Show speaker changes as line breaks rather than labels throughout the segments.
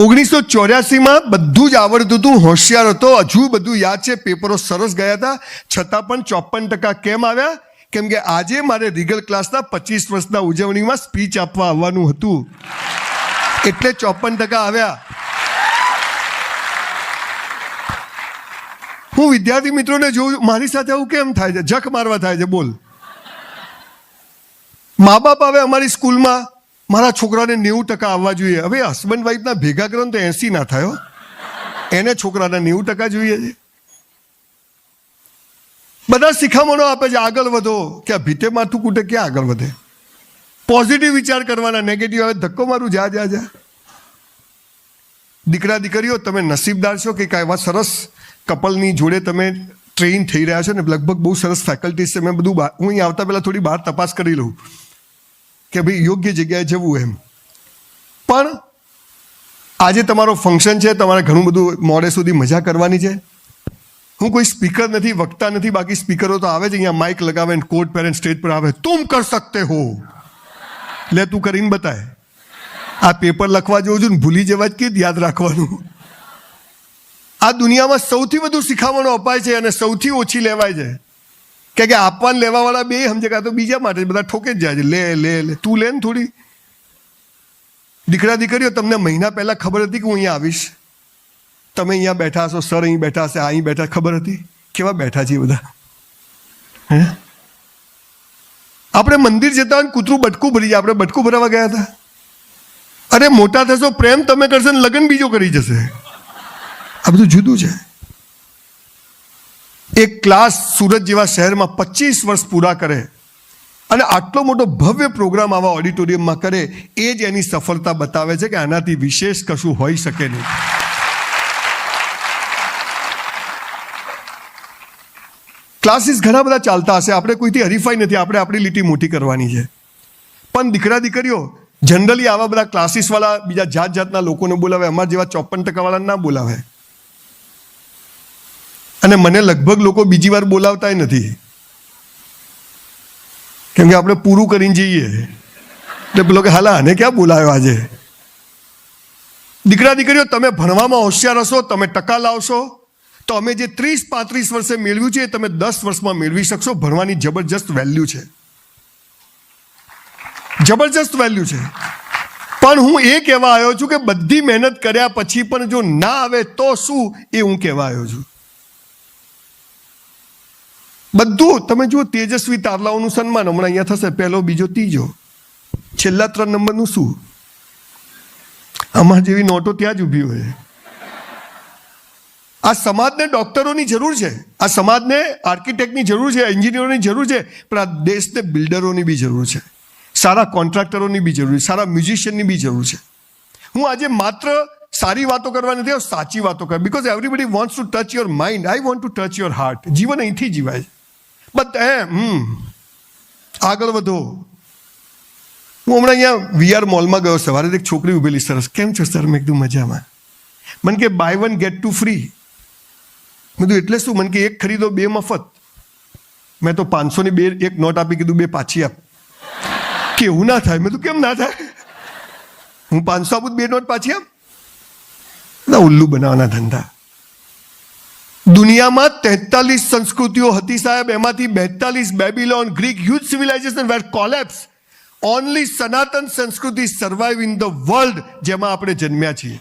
1984 બધું જ આવડતું હતું, હોશિયાર હતો, હજુ બધું યાદ છે, પેપરો સરસ ગયા હતા, છતાં પણ 54% કેમ આવ્યા? કેમ કે આજે મારે રીગલ ક્લાસના 25 વર્ષના ઉજવણીમાં સ્પીચ આપવા આવવાનું હતું, એટલે 54% આવ્યા. હું વિદ્યાર્થી મિત્રોને જોઉં, મારી સાથે આવું કેમ થાય છે? જખ મારવા થાય છે. બોલ, મા બાપ આવે અમારી સ્કૂલમાં, મારા છોકરાને 90% આવવા જોઈએ. હવે હસબન્ડ વાઈફના ભેગા કરો ને તો 80 ના થયો, એને છોકરાના 90% જોઈએ છે. બધા શિખામણો આપે છે, આગળ વધો. કે ભીતે માથું કૂટે ક્યાં આગળ વધે? પોઝિટિવ વિચાર કરવાના, નેગેટિવ આવે ધક્કો મારું, જા જા જા. દીકરા દીકરીઓ, તમે નસીબદાર છો કે કાંઈ એવા સરસ કપલની જોડે તમે ટ્રેન થઈ રહ્યા છો ને. લગભગ બહુ સરસ ફેકલ્ટીઝ છે. મેં બધું હું અહીં આવતા પહેલાં થોડી બહાર તપાસ કરી લઉં કે ભાઈ યોગ્ય જગ્યાએ જવું એમ. પણ આજે તમારો ફંક્શન છે, તમારે ઘણું બધું મોડે સુધી મજા કરવાની છે. હું કોઈ સ્પીકર નથી, વક્તા નથી, બાકી સ્પીકરો તો આવે છે અહીંયા, માઇક લગાવે ને કોટ પહેરે સ્ટેજ પર આવે, તુમ કર સકતે હો, લે તું કરીને બતાય. આ પેપર લખવા જોઉં છું ને ભૂલી જવા જ કે યાદ રાખવાનું. આ દુનિયામાં સૌથી વધુ શિખામણો અપાય છે અને સૌથી ઓછી લેવાય છે. કે આપવાને લેવાવાળા બે સમજે, કાં તો બીજા માટે બધા ઠોકે જ જાય છે. લે લે લે, તું લે ને થોડી. દીકરા દીકરીઓ, તમને મહિના પહેલાં ખબર હતી કે હું અહીંયા આવીશ? તમે અહીંયા બેઠા હશો, સર અહીં બેઠા હશે, અહીં બેઠા, ખબર હતી? કેવા બેઠા છીએ બધા? હે, આપણે મંદિર જતા હોય કૂતરું બટકું ભરી જાય, આપણે બટકું ભરાવા ગયા હતા. અરે મોટા થશો, પ્રેમ તમે કરશો ને લગ્ન બીજો કરી જશે. આ બધું જુદું છે. એક ક્લાસ સુરત જેવા શહેરમાં 25 વર્ષ પૂરા કરે અને આટલો મોટો ભવ્ય પ્રોગ્રામ આવા ઓડિટોરિયમમાં કરે, એ જ એની સફળતા બતાવે છે કે આનાથી વિશેષ કશું હોઈ શકે નહીં. ક્લાસીસ ઘણા બધા ચાલતા હશે, આપણે કોઈથી હરીફાઈ નથી, આપણે આપણી લીટી મોટી કરવાની છે. પણ દીકરા દીકરીઓ, જનરલી આવા બધા ક્લાસીસવાળા બીજા જાત જાતના લોકોને બોલાવે, અમારા જેવા 54% વાળા ના બોલાવે. અને મને લગભગ લોકો બીજી વાર બોલાવતા નથી, કેમ કે આપણે પૂરું કરીને જઈએ એટલે પેલો કે હાલા આને ક્યાં બોલાવ્યો આજે. દીકરા દીકરીઓ, તમે ભણવામાં હોશિયાર હશો, તમે ટકા લાવશો તો અમે જે 30-35 વર્ષે મેળવ્યું છે એ તમે 10 વર્ષમાં મેળવી શકશો. ભણવાની જબરજસ્ત વેલ્યુ છે, જબરજસ્ત વેલ્યુ છે. પણ હું એ કહેવા આવ્યો છું કે બધી મહેનત કર્યા પછી પણ જો ના આવે તો શું, એ હું કહેવા આવ્યો છું. બધું તમે જુઓ, તેજસ્વી તારલાઓનું સન્માન હમણાં અહીંયા થશે, પહેલો બીજો ત્રીજો, છેલ્લા 3 નંબરનું શું? અમાર જેવી નોટો ત્યાં જ ઊભી હોય. આ સમાજને ડોક્ટરોની જરૂર છે, આ સમાજને આર્કિટેક્ટની જરૂર છે, એન્જિનિયરોની જરૂર છે, પણ આ દેશને બિલ્ડરોની બી જરૂર છે, સારા કોન્ટ્રાક્ટરોની બી જરૂર છે, સારા મ્યુઝિશિયનની બી જરૂર છે. હું આજે માત્ર સારી વાતો કરવા નથી, સાચી વાતો કર. Because everybody wants to touch your mind, I want to touch your heart. જીવન અહીંથી જીવાય. આગળ વધો. હું હમણાં અહીંયા VR મોલમાં ગયો, સવારે એક છોકરી ઉભેલી, સરસ, કેમ છો સર? મેં કીધું મજામાં. મને કે બાય 1 get 2 ફ્રી. મેં કીધું એટલે શું? મને કે 1 ખરીદો 2 મફત. મેં તો 500ની 2 એક નોટ આપી, કીધું 2 પાછી આપ. કેવું ના થાય? મેં તો કેમ ના થાય? હું 500 આપું 2 નોટ પાછી આપ. ઉલ્લુ બનાવવાના ધંધા. દુનિયામાં 43 સંસ્કૃતિઓ હતી સાહેબ, એમાંથી 42 બેબીલોન, ગ્રીક, હ્યુજ સિવિલાઇઝેશન વેર કોલેપ્સ. ઓનલી સનાતન સંસ્કૃતિ સર્વાઈવ ઇન ધ વર્લ્ડ, જેમાં આપણે જન્મ્યા છીએ.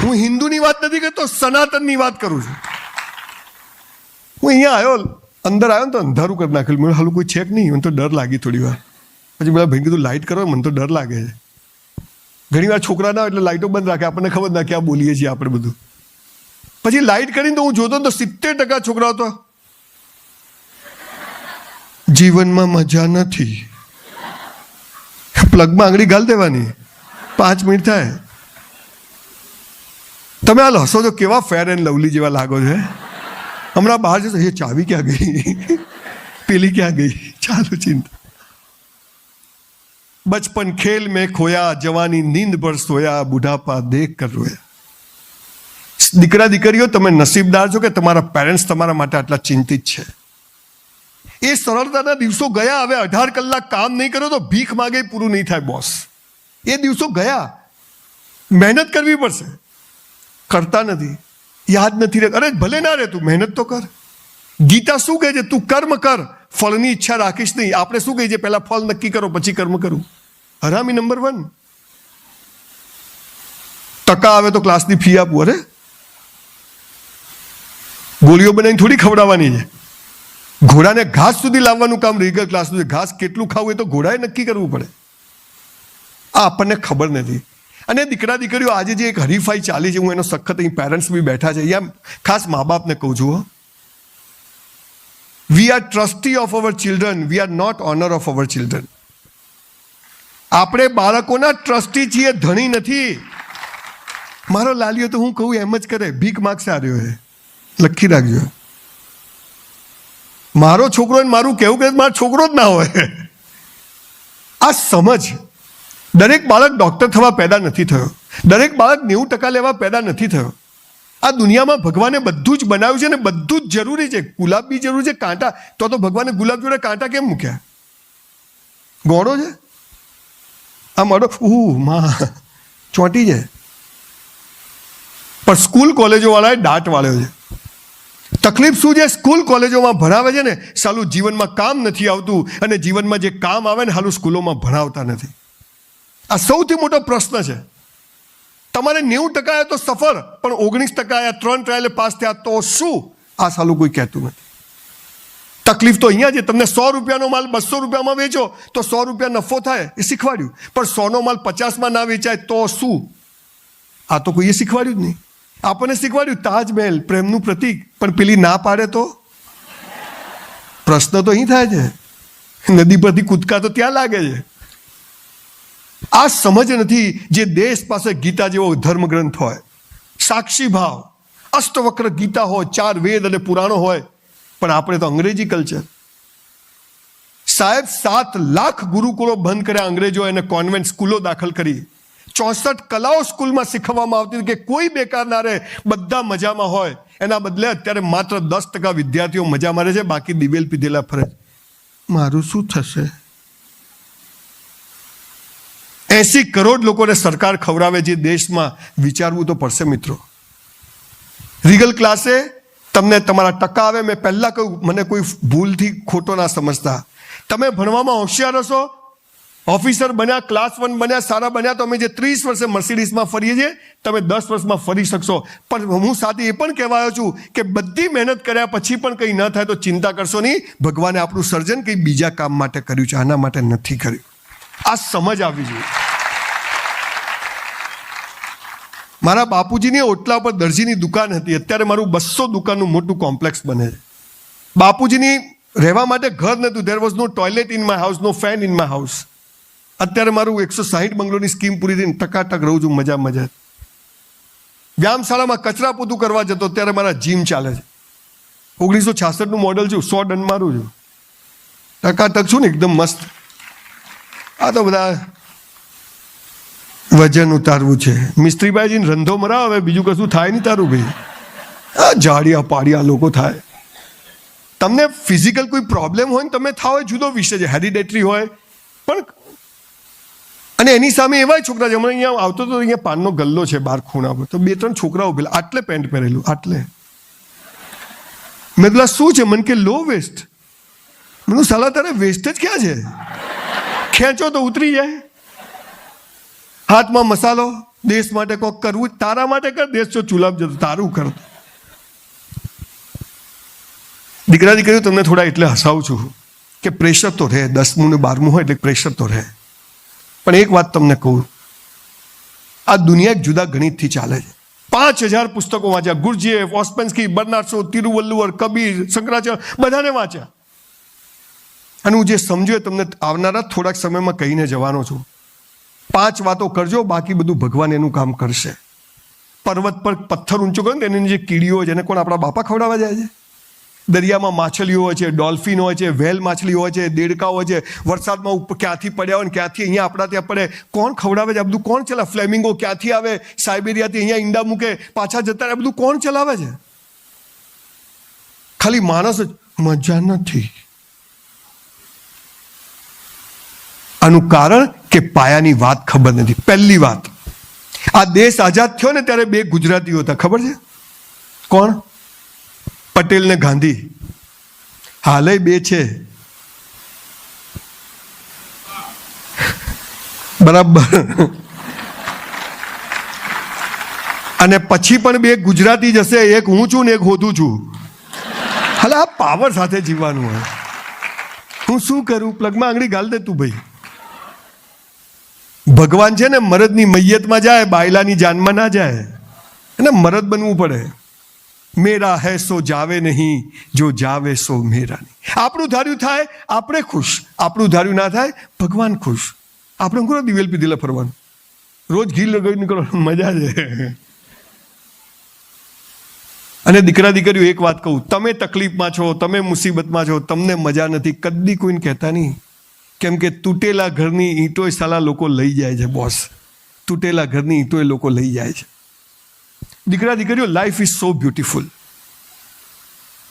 હું હિન્દુની વાત નથી કરતો, સનાતનની વાત કરું છું. હું અહીંયા આવ્યો, અંદર આવ્યો ને તો અંધારું કરી નાખેલું. મને હાલું કોઈ છે કે નહીં, મને તો ડર લાગી થોડી વાર. પછી બધા ભાઈ કીધું લાઇટ કરો, મને તો ડર લાગે છે. ઘણી વાર છોકરા ના એટલે લાઇટો બંધ રાખે, આપણને ખબર ના ક્યાં બોલીએ છીએ આપણે બધું. પછી લાઇટ કરીને તો હું જોતો તો 70% છોકરાઓ તો જીવનમાં મજા નથી. પ્લગમાં આંગળી ગાલ દેવાની, 5 મિનિટ થાય. તમે હાલ હસો તો કેવા ફેર એન્ડ લવલી જેવા લાગો છો. હમણાં બહાર જશો, એ ચાવી ક્યાં ગઈ, પેલી ક્યાં ગઈ, ચાલો ચિંતા. बचपन खेल में खोया, जवानी नींद पर सोया, बुढ़ापा देख कर रोया. દીકરા દીકરીઓ, તમે નસીબદાર છો કે તમારા પેરેન્ટ્સ તમારા માટે આટલા ચિંતિત છે. એ સરળતાના દિવસો ગયા. હવે 18 કલાક કામ નહીં કરો તો ભીખ માગે પૂરું નહીં થાય બોસ. એ દિવસો ગયા. મહેનત કરવી પડશે, કરતા નથી, યાદ નથી રહે. અરે ભલે ના રહે, તું મહેનત તો કર. ગીતા શું કહે છે? તું કર્મ કર, ફળની ઈચ્છા રાખીશ નહીં. આપણે શું કહીએ છીએ? પહેલા ફળ નક્કી કરો પછી કર્મ કરું. હરામી નંબર 1. ટકા આવે તો ક્લાસની ફી આપવું. અરે ગોળીઓ બનાવીને થોડી ખવડાવવાની છે. ઘોડાને ઘાસ સુધી લાવવાનું કામ રીગલ ક્લાસનું છે. ઘાસ કેટલું ખાવું એ તો ઘોડાએ નક્કી કરવું પડે. આ આપણને ખબર નથી. અને દીકરા દીકરીઓ આજે જે એક હરીફાઈ ચાલી છે, હું એનો સખત અહીં પેરેન્ટ્સ બી બેઠા છે, અહીંયા ખાસ મા બાપને કહું છું, we are trustee of our children, we are not owner of our children. આપણે બાળકોના ટ્રસ્ટી છીએ, ધણી નથી. મારો લાલિયો તો હું કહું એમ જ કરે, ભીખ માગશે આવ્યો હે, લખી રાખજો. મારો છોકરો મારું કેવું કે મારો છોકરો જ ના હોય. આ સમજ. દરેક બાળક ડોક્ટર થવા પેદા નથી થયો. દરેક બાળક 90% લેવા પેદા નથી થયો. આ દુનિયામાં ભગવાને બધું જ બનાવ્યું છે ને બધું જ જરૂરી છે. ગુલાબ બી જરૂરી છે, કાંટા. તો ભગવાને ગુલાબ જોડે કાંટા કેમ મૂક્યા? ગોળો છે આ મારો માં ચોંટી જાય. પણ સ્કૂલ કોલેજો વાળાએ દાટ વાળ્યો છે. તકલીફ શું છે? સ્કૂલ કોલેજોમાં ભણાવે છે ને, સાલું જીવનમાં કામ નથી આવતું, અને જીવનમાં જે કામ આવે ને હાલું સ્કૂલોમાં ભણાવતા નથી. આ સૌથી મોટો પ્રશ્ન છે. તમારે 90% આવ્યા તો સફર, પણ 19% આવ્યા, 3 ટ્રાયલે પાસ થયા તો શું? આ સાલું કોઈ કહેતું નથી. તકલીફ તો અહીંયા છે. તમને 100 રૂપિયાનો માલ 200 રૂપિયામાં વેચો તો 100 રૂપિયા નફો થાય, એ શીખવાડ્યું. પણ 100નો માલ 50માં ના વેચાય તો શું? આ તો કોઈએ શીખવાડ્યું જ નહીં. આપણને શીખવાડ્યું તાજમહેલ પ્રેમનું પ્રતીક, પણ પેલી ના પાડે તો પ્રશ્ન તો અહીં થાય છે. નદી પરથી કૂદકા તો ત્યાં લાગે છે. આ સમજ નથી. જે દેશ પાસે ગીતા જેવો ધર્મગ્રંથ હોય, સાક્ષી ભાવ, અષ્ટવક્ર ગીતા હોય, 4 વેદ અને પુરાણો હોય, પણ આપણે તો અંગ્રેજી કલ્ચર. સાહેબ 7 લાખ ગુરુકુળો બંધ કર્યા અંગ્રેજો, એને કોન્વેન્ટ સ્કૂલો દાખલ કરી. 64 કલાઓ સ્કૂલમાં શીખવવામાં આવતી કે કોઈ બેકાર ના રહે, બધા મજામાં હોય. એના બદલે અત્યારે માત્ર 10% વિદ્યાર્થીઓ મજા મારે છે, બાકી દિવેલ પીધેલા ફરે. મારું શું થશે? 80 કરોડ લોકોને સરકાર ખવડાવે છે દેશમાં. વિચારવું તો પડશે મિત્રો. રીગલ ક્લાસે તમને તમારા ટકા આવે. મેં પહેલા કહ્યું, મને કોઈ ભૂલથી ખોટો ના સમજતા. તમે ભણવામાં હોશિયાર હશો, ઓફિસર બન્યા, ક્લાસ 1 બન્યા, સારા બન્યા, તો અમે જે 30 વર્ષે મર્સિડીઝમાં ફરીએ છીએ, તમે 10 વર્ષમાં ફરી શકશો. પણ હું સાથે એ પણ કહેવાયો છું કે બધી મહેનત કર્યા પછી પણ કંઈ ન થાય તો ચિંતા કરશો નહીં. ભગવાને આપણું સર્જન કંઈ બીજા કામ માટે કર્યું છે, આના માટે નથી કર્યું. આ સમજ આવી જોઈએ. મારા બાપુજીની ઓટલા પર દરજીની દુકાન હતી. અત્યારે મારું 200 દુકાનનું મોટું કોમ્પ્લેક્સ બને છે. બાપુજીની રહેવા માટે ઘર નહોતું. There was no toilet in my house, no fan in my house. અત્યારે મારું 160 બંગલોની સ્કીમ પૂરી થઈને ટકાટક રહું છું, મજા મજા. વ્યાયામશાળામાં કચરા પોતું કરવા જતો, અત્યારે મારા જીમ ચાલે છે. 1966નું મોડલ છું, 100 ડન મારું છું, ટકાટક છું ને એકદમ મસ્ત. આ તો બધા વજન ઉતારવું છે. મિસ્ત્રીભાઈજીને રંધો મરાવ, હવે બીજું કશું થાય નહીં તારું ભાઈ. આ જાડિયા પાડિયા લોકો થાય. તમને ફિઝિકલ કોઈ પ્રોબ્લેમ હોય ને તમે થાવ, જુદો વિષય છે, હેરિડેટરી હોય. પણ અને એની સામે એવા છોકરા છે. હમણાં અહીંયા આવતો તો અહીંયા પાનનો ગલ્લો છે બહાર ખૂણા પર, તો 2-3 છોકરાઓ પેલા આટલે પેન્ટ પહેરેલું, આટલે. મેં પેલા શું છે? મને કે લો વેસ્ટ. મને સાલા તારે વેસ્ટ જ ક્યાં છે? ખેંચો તો ઉતરી જાય. હાથમાં મસાલો, દેશ માટે કોક કરવું, તારા માટે કર, દેશ જો ચૂલામ જતો તારું કર. દીકરા દીકરીઓ તમને થોડા એટલે હસાવું છું કે પ્રેશર તો રહે. 10મું ને 12મું હોય એટલે પ્રેશર તો રહે. પણ એક વાત તમને કહું, આ દુનિયા એક જુદા ગણિતથી ચાલે છે. 5000 પુસ્તકો વાંચ્યા. ગુરજીએફ, ઓસ્પેન્સ્કી, બર્નાર્ડ શો, તિરુવલ્લુવર, કબીર, શંકરાચાર્ય, બધાને વાંચ્યા. અને હું જે સમજ્યો તમને આવનારા થોડાક સમયમાં કહીને જવાનો છું. 5 વાતો કરજો, બાકી બધું ભગવાન એનું કામ કરશે. પર્વત પર પથ્થર ઊંચો કરો ને એની જે કીડીઓ હોય છે, એને કોણ આપણા બાપા ખવડાવવા જાય છે? દરિયામાં માછલીઓ હોય છે, ડોલ્ફિન હોય છે, વેલ માછલી હોય છે, દેડકા હોય છે. વરસાદમાં ઉપર ક્યાંથી પડ્યા હોય ને ક્યાંથી અહીંયા આપણા ત્યાં પડે, કોણ ખવડાવે છે? આ બધું કોણ ચલાવે? ફ્લેમિંગો ક્યાંથી આવે, સાઇબેરિયાથી અહીંયા ઈંડા મૂકે, પાછા જતા રહે, બધું કોણ ચલાવે છે? ખાલી માણસ જ. મજા નથી. આનું કારણ કે પાયાની વાત ખબર નથી. પહેલી વાત, આ દેશ આઝાદ થયો ને ત્યારે 2 ગુજરાતીઓ હતા, ખબર છે? કોણ? પટેલ ને ગાંધી. હાલે 2 છે, બરાબર. અને પછી પણ 2 ગુજરાતી જશે, એક હું છું ને એક હોતું છું. હાલે આ પાવર સાથે જીવવાનું હોય. હું શું કરું? પ્લગમાં આંગળી ગાલ દે તું ભાઈ. ભગવાન છે ને મરદની મૈયતમાં જાય, બાયલાની જાનમાં ના જાય. એને મરદ બનવું પડે. મેરા હૈ સો જાવે નહીં, જો જાવે સો મેરા નહીં. આપણું ધાર્યું થાય આપણે ખુશ, આપણું ધાર્યું ના થાય ભગવાન ખુશ. આપણે કોણ દિવેલ પીધેલા ફરવાનું, રોજ ઘી લગાવી નીકળવાનું, મજા છે. અને દીકરા દીકરીઓ એક વાત કહું, તમે તકલીફમાં છો, તમે મુસીબતમાં છો, તમને મજા નથી, કદી કોઈને કહેતા નહીં. કેમ કે તૂટેલા ઘરની ઈંટોય સાલા લોકો લઈ જાય છે બોસ. તૂટેલા ઘરની ઈંટોય લોકો લઈ જાય છે. દીકરા દીકરીઓ, લાઈફ ઇઝ સો બ્યુટીફુલ.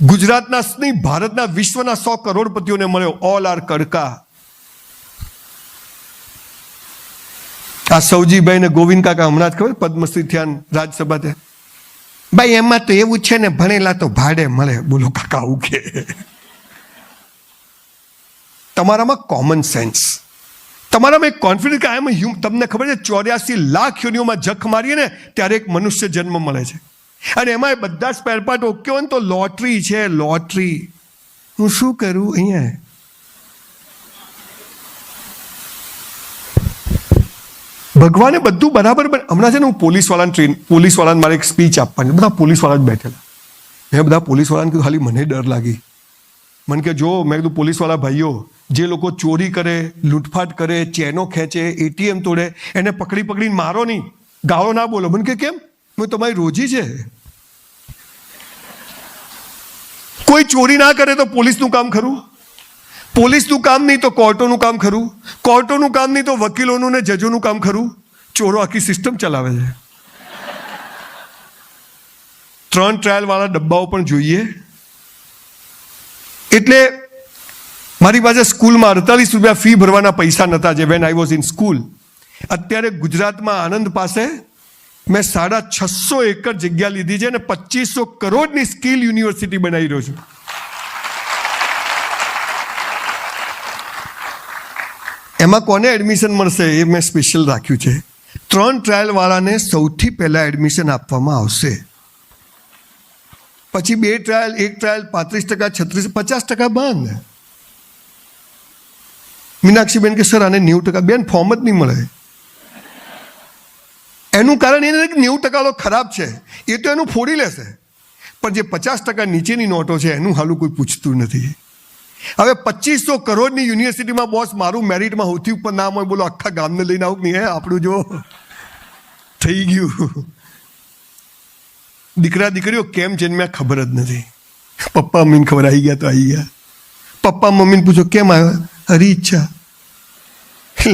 ગુજરાતના નહીં, ભારતના, વિશ્વના 100 કરોડપતિઓને મળ્યો, ઓલ આર કડકા. આ સૌજીભાઈ ને ગોવિંદ કાકા હમણાં જ ખબર પદ્મશ્રી થયા રાજ્યસભા ત્યાં. ભાઈ એમાં તો એવું છે ને, ભણેલા તો ભાડે મળે. બોલો કાકા આવું કે? તમારામાં કોમન સેન્સ, તમારામાં એક કોન્ફિડન્સ કે આમ તમને ખબર છે 84 લાખ યોનિઓમાં જખ મારીએ ને ત્યારે એક મનુષ્ય જન્મ મળે છે. અને એમાં બધા સ્પેર પાર્ટ ઓકે હોય ને તો લોટરી છે, લોટરી. હું શું કરું અહીંયા? ભગવાને બધું બરાબર. હમણાં છે ને હું પોલીસવાળાને મારે એક સ્પીચ આપવાની, બધા પોલીસવાળા જ બેઠેલા. મેં બધા પોલીસવાળાને કીધું, ખાલી મને ડર લાગી. મને કે જો, મેં કીધું પોલીસવાળા ભાઈઓ, જે લોકો ચોરી કરે, લૂંટફાટ કરે, ચેનો ખેંચે, ATM તોડે, એને પકડીને મારો નહીં, ગાળો ના બોલો. મને કે કેમ? મેં તમારી રોજી છે. કોઈ ચોરી ના કરે તો પોલીસનું કામ ખરું? પોલીસનું કામ નહીં તો કોર્ટોનું કામ ખરું? કોર્ટોનું કામ નહીં તો વકીલોનું ને જજોનું કામ ખરું? ચોરો આખી સિસ્ટમ ચલાવે છે. 3 ટ્રાયલ વાળા ડબ્બાઓ પણ જોઈએ. એટલે મારી પાસે સ્કૂલમાં 48 રૂપિયા ફી ભરવાના પૈસા નહોતા, જે when I was in school. અત્યારે ગુજરાતમાં આણંદ પાસે મેં 650 એકર જગ્યા લીધી છે અને 2500 કરોડની સ્કિલ યુનિવર્સિટી બનાવી રહ્યો છું. એમાં કોને એડમિશન મળશે એ મેં સ્પેશિયલ રાખ્યું છે. 3 ટ્રાયલ વાળાને સૌથી પહેલા એડમિશન આપવામાં આવશે. પછી 2 ટ્રાયલ, 1 ટ્રાયલ 35%, 36%, 50% બંધ. મીનાક્ષીબેન કે સર આને 90%. બેન ફોર્મ જ નહીં મળે. એનું કારણ એ નથી કે 90% ખરાબ છે, એ તો એનું ફોડી લેશે. પણ જે 50% નીચેની નોટો છે એનું હાલું કોઈ પૂછતું નથી. હવે 2500 કરોડની યુનિવર્સિટીમાં બોસ મારું મેરિટમાં સૌથી ઉપર નામ હોય, બોલો આખા ગામને લઈને આવું નહીં? આપણું જો થઈ ગયું. દીકરા દીકરીઓ કેમ જન્મ્યા ખબર જ નથી. પપ્પા મમ્મીને ખબર આવી ગયા તો આવી ગયા. પપ્પા મમ્મીને પૂછો કેમ આવ્યા? હરી ઈચ્છા.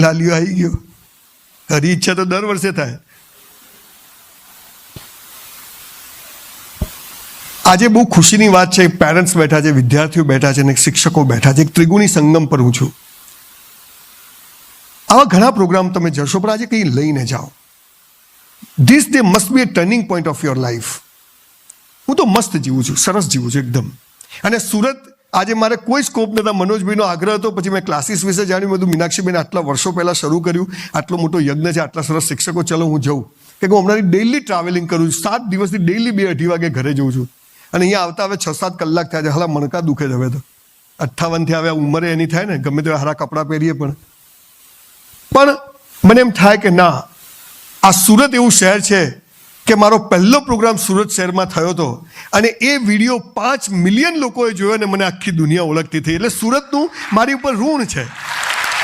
લાલિયો આવી ગયો. હરી ઈચ્છા તો દર વર્ષે થાય. આજે બહુ ખુશીની વાત છે. પેરેન્ટ્સ બેઠા છે, વિદ્યાર્થીઓ બેઠા છે અને શિક્ષકો બેઠા છે. એક ત્રિગુણી સંગમ પર હું છું. આવા ઘણા પ્રોગ્રામ તમે જશો, પણ આજે કંઈ લઈને જાઓ. This day must be A turning point of your life. હું તો મસ્ત જીવું છું, સરસ જીવું છું એકદમ. અને સુરત આજે મારે કોઈ સ્કોપ નહોતા. મનોજભાઈનો આગ્રહ હતો, પછી મેં ક્લાસીસ વિશે જાણ્યું. બધું મીનાક્ષીબેન આટલા વર્ષો પહેલાં શરૂ કર્યું, આટલો મોટો યજ્ઞ છે, આટલા સરસ શિક્ષકો, ચલો હું જઉં. કે હું હમણાં ડેઇલી ટ્રાવેલિંગ કરું છું. 7 દિવસથી ડેઇલી 2-2:30 વાગે ઘરે જઉં છું. અને અહીંયા આવતા હવે 6-7 કલાક થયા છે. હાલા મણકા દુખે છે હવે તો. 58 હવે ઉંમરે એની થાય ને, ગમે તે હારા કપડાં પહેરીએ પણ મને એમ થાય કે ના, આ સુરત એવું શહેર છે કે મારો પહેલો પ્રોગ્રામ સુરત શહેરમાં થયો હતો અને એ વિડીયો 5 મિલિયન લોકોએ જોયો અને મને આખી દુનિયા ઓળખતી થઈ. એટલે સુરતનું મારી ઉપર ઋણ છે.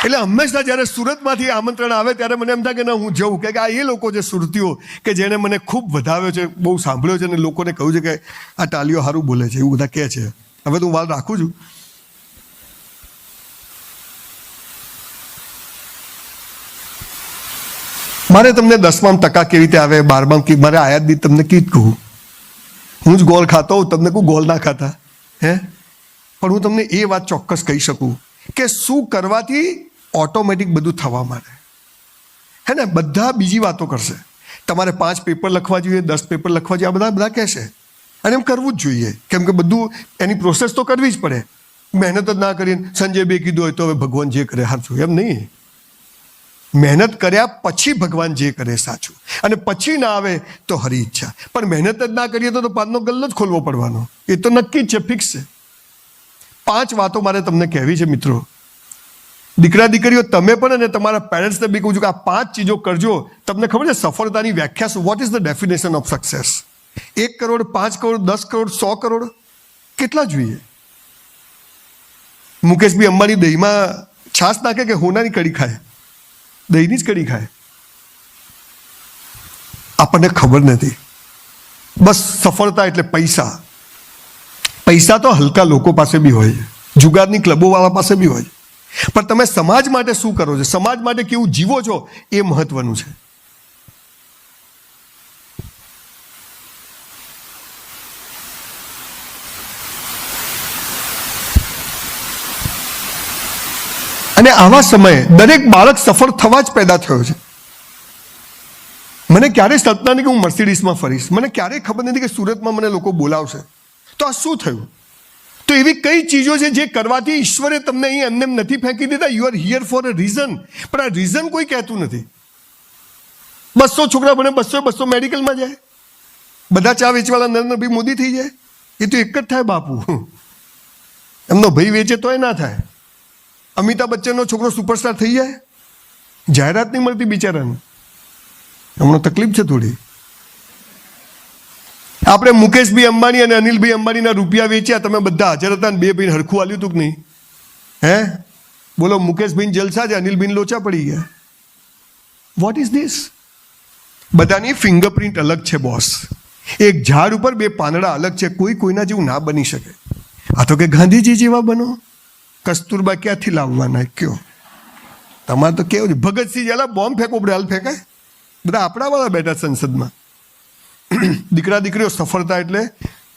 એટલે હંમેશા જ્યારે સુરતમાંથી આમંત્રણ આવે ત્યારે મને એમ થાય કે ના, હું જઉં. કે આ એ લોકો છે સુરતીઓ કે જેણે મને ખૂબ વધાવ્યો છે, બહુ સાંભળ્યો છે અને લોકોને કહ્યું છે કે આ ટાલીઓ સારું બોલે છે, એવું બધા કહે છે. હવે તો હું વાત રાખું છું. મારે તમને 10માં ટકા કેવી રીતે આવે, 12માં મારે આયાત બી તમને કીધું કહું. હું જ ગોળ ખાતો હોઉં, તમને કોઈ ગોળ ના ખાતા હે. પણ હું તમને એ વાત ચોક્કસ કહી શકું કે શું કરવાથી ઓટોમેટિક બધું થવા માંડે. હે ને, બધા બીજી વાતો કરશે. તમારે 5 પેપર લખવા જોઈએ, 10 પેપર લખવા જોઈએ, આ બધા કહેશે. અને એમ કરવું જ જોઈએ, કેમ કે બધું એની પ્રોસેસ તો કરવી જ પડે. મહેનત જ ના કરીએ, સંજય બે કીધું હોય તો હવે ભગવાન જે કરે સાચું, એમ નહીં. મહેનત કર્યા પછી ભગવાન જે કરે સાચું, અને પછી ના આવે તો હરી ઈચ્છા. પણ મહેનત જ ના કરીએ તો પાનનો ગલ્લો જ ખોલવો પડવાનો, એ તો નક્કી જ છે, ફિક્સ છે. 5 વાતો મારે તમને કહેવી છે મિત્રો. દીકરા દીકરીઓ તમે પણ અને તમારા પેરેન્ટ્સને બી કહું છું કે આ 5 ચીજો કરજો. તમને ખબર છે સફળતાની વ્યાખ્યા શું? What is the definition of success? 1 crore, 5 crore, 10 crore, 100 crore, કેટલા જોઈએ? મુકેશભાઈ અંબાણી દહીંમાં છાશ નાખે કે હોનાની કઢી ખાય? દહીંની જ કઢી ખાય. આપણને ખબર નથી. બસ સફળતા એટલે પૈસા. પૈસા તો હલકા લોકો પાસે બી હોય છે, જુગારની ક્લબોવાળા પાસે બી હોય છે. પણ તમે સમાજ માટે શું કરો છો, સમાજ માટે કેવું જીવો છો, એ મહત્વનું છે. અને આવા સમયે દરેક બાળક સફળ થવા જ પેદા થયો છે. મને ક્યારેય કલ્પના નહીં કે હું મર્સિડીઝમાં ફરીશ. મને ક્યારેય ખબર નથી કે સુરતમાં મને લોકો બોલાવશે. તો આ શું થયું? તો એવી કઈ ચીજો છે જે કરવાથી ઈશ્વરે તમને અહીં એમને નથી ફેંકી દીધા? You are here for a reason. પણ આ રીઝન કોઈ કહેતું નથી. 200 છોકરા ભણે, 200 મેડિકલમાં જાય, બધા ચા વેચવાળા નરેન્દ્રભાઈ મોદી થઈ જાય. એ તો એક જ થાય બાપુ. એમનો ભાઈ વેચે તોય ના થાય. અમિતાભ બચ્ચનનો છોકરો સુપરસ્ટાર થઈ જાય, જાહેરાત નહીં મળતી બિચારાને. હમણાં તકલીફ છે થોડી. આપણે મુકેશભાઈ અંબાણી અને અનિલભાઈ અંબાણીના રૂપિયા વેચ્યા, તમે બધા હાજર હતા, ને 2 ભાઈને હરખું આલ્યું હતું કે નહીં? હે બોલો, મુકેશભાઈ જલસા છે, અનિલભાઈ લોચા પડી ગયા. What is this? બધાની ફિંગરપ્રિન્ટ અલગ છે બોસ. એક ઝાડ ઉપર 2 પાંદડા અલગ છે. કોઈ કોઈના જેવું ના બની શકે. આ તો કે ગાંધીજી જેવા બનો. કસ્તુરબા ક્યાંથી લાવવાના કયો? તમારે તો કેવું છે, ભગતસિંહ જેલા બોમ્બ ફેંકો પડે, હાલ ફેંકાય. બધા આપણા વાળા બેઠા સંસદમાં. દીકરા દીકરીઓ, સફળતા એટલે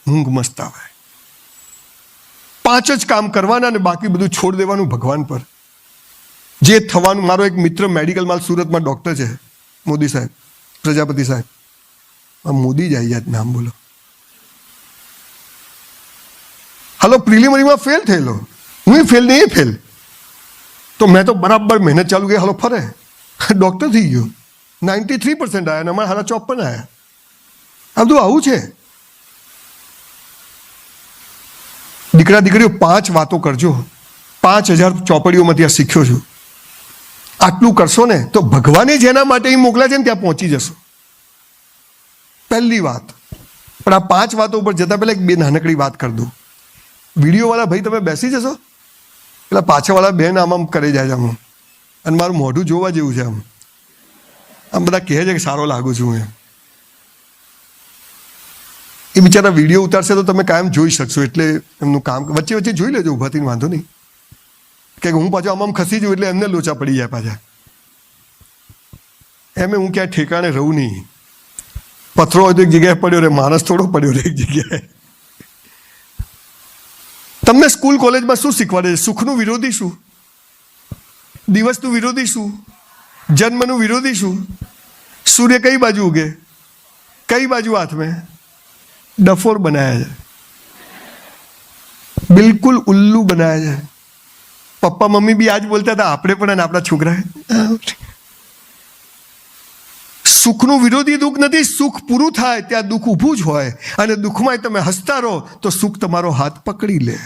ઊંઘ મસ્ત આવે. 5 જ કામ કરવાના અને બાકી બધું છોડ દેવાનું ભગવાન પર. જે થવાનું. મારો એક મિત્ર મેડિકલમાં સુરતમાં ડૉક્ટર છે, મોદી સાહેબ, પ્રજાપતિ સાહેબ. મોદી જ આવી જાય નામ બોલો. હાલો, પ્રિલિમરીમાં ફેલ થયેલો, હું ફેલ નહીં, એ ફેલ. તો મેં તો બરાબર મહેનત ચાલુ કરી, હાલો ફરે ડૉક્ટર થઈ ગયો. 93% આવ્યા અને અમારા હારા 54 આવ્યા. આ બધું આવું છે. દીકરા દીકરીઓ, 5 વાતો કરજો. 5000 ચોપડીઓમાંથી આ શીખ્યો છું. આટલું કરશો ને તો ભગવાને જેના માટે એ મોકલ્યા છે ને ત્યાં પહોંચી જશો. પહેલી વાત. પણ આ 5 વાતો ઉપર જતા પહેલા 2 નાનકડી વાત કરી દઉં. વિડીયોવાળા ભાઈ તમે બેસી જશો? પેલા પાછળવાળા બેન આમ કરી જાય છે આમ, અને મારું મોઢું જોવા જેવું છે. આમ બધા કહે છે કે સારો લાગુ છું એમ. એ બિચારા વિડીયો ઉતારશે તો તમે કાયમ જોઈ શકશો. એટલે એમનું કામ વચ્ચે વચ્ચે જોઈ લેજો, ઊભા થઈને, વાંધો નહીં. કે હું પાછો આમ ખસી જઉં એટલે એમને લોચા પડી જાય પાછા. એમ હું ક્યાંય ઠેકાણે રહું નહીં. પથરો હોય તો એક જગ્યાએ પડ્યો રહે, માણસ થોડો પડ્યો રહે એક જગ્યાએ. તમને સ્કૂલ કોલેજમાં શું શીખવાડે છે? સુખનું વિરોધી શું? દિવસનું વિરોધી શું? જન્મનું વિરોધી શું? સૂર્ય કઈ બાજુ ઉગે, કઈ બાજુ હાથમાં? ડફોર બનાયા છે, બિલકુલ ઉલ્લુ બનાયા છે. પપ્પા મમ્મી બી આજ બોલતા હતા, આપણે પણ આપણા છોકરા. સુખનું વિરોધી દુઃખ નથી. સુખ પૂરું થાય ત્યાં દુઃખ ઊભું જ હોય, અને દુઃખમાં તમે હસતા રહો તો સુખ તમારો હાથ પકડી લે.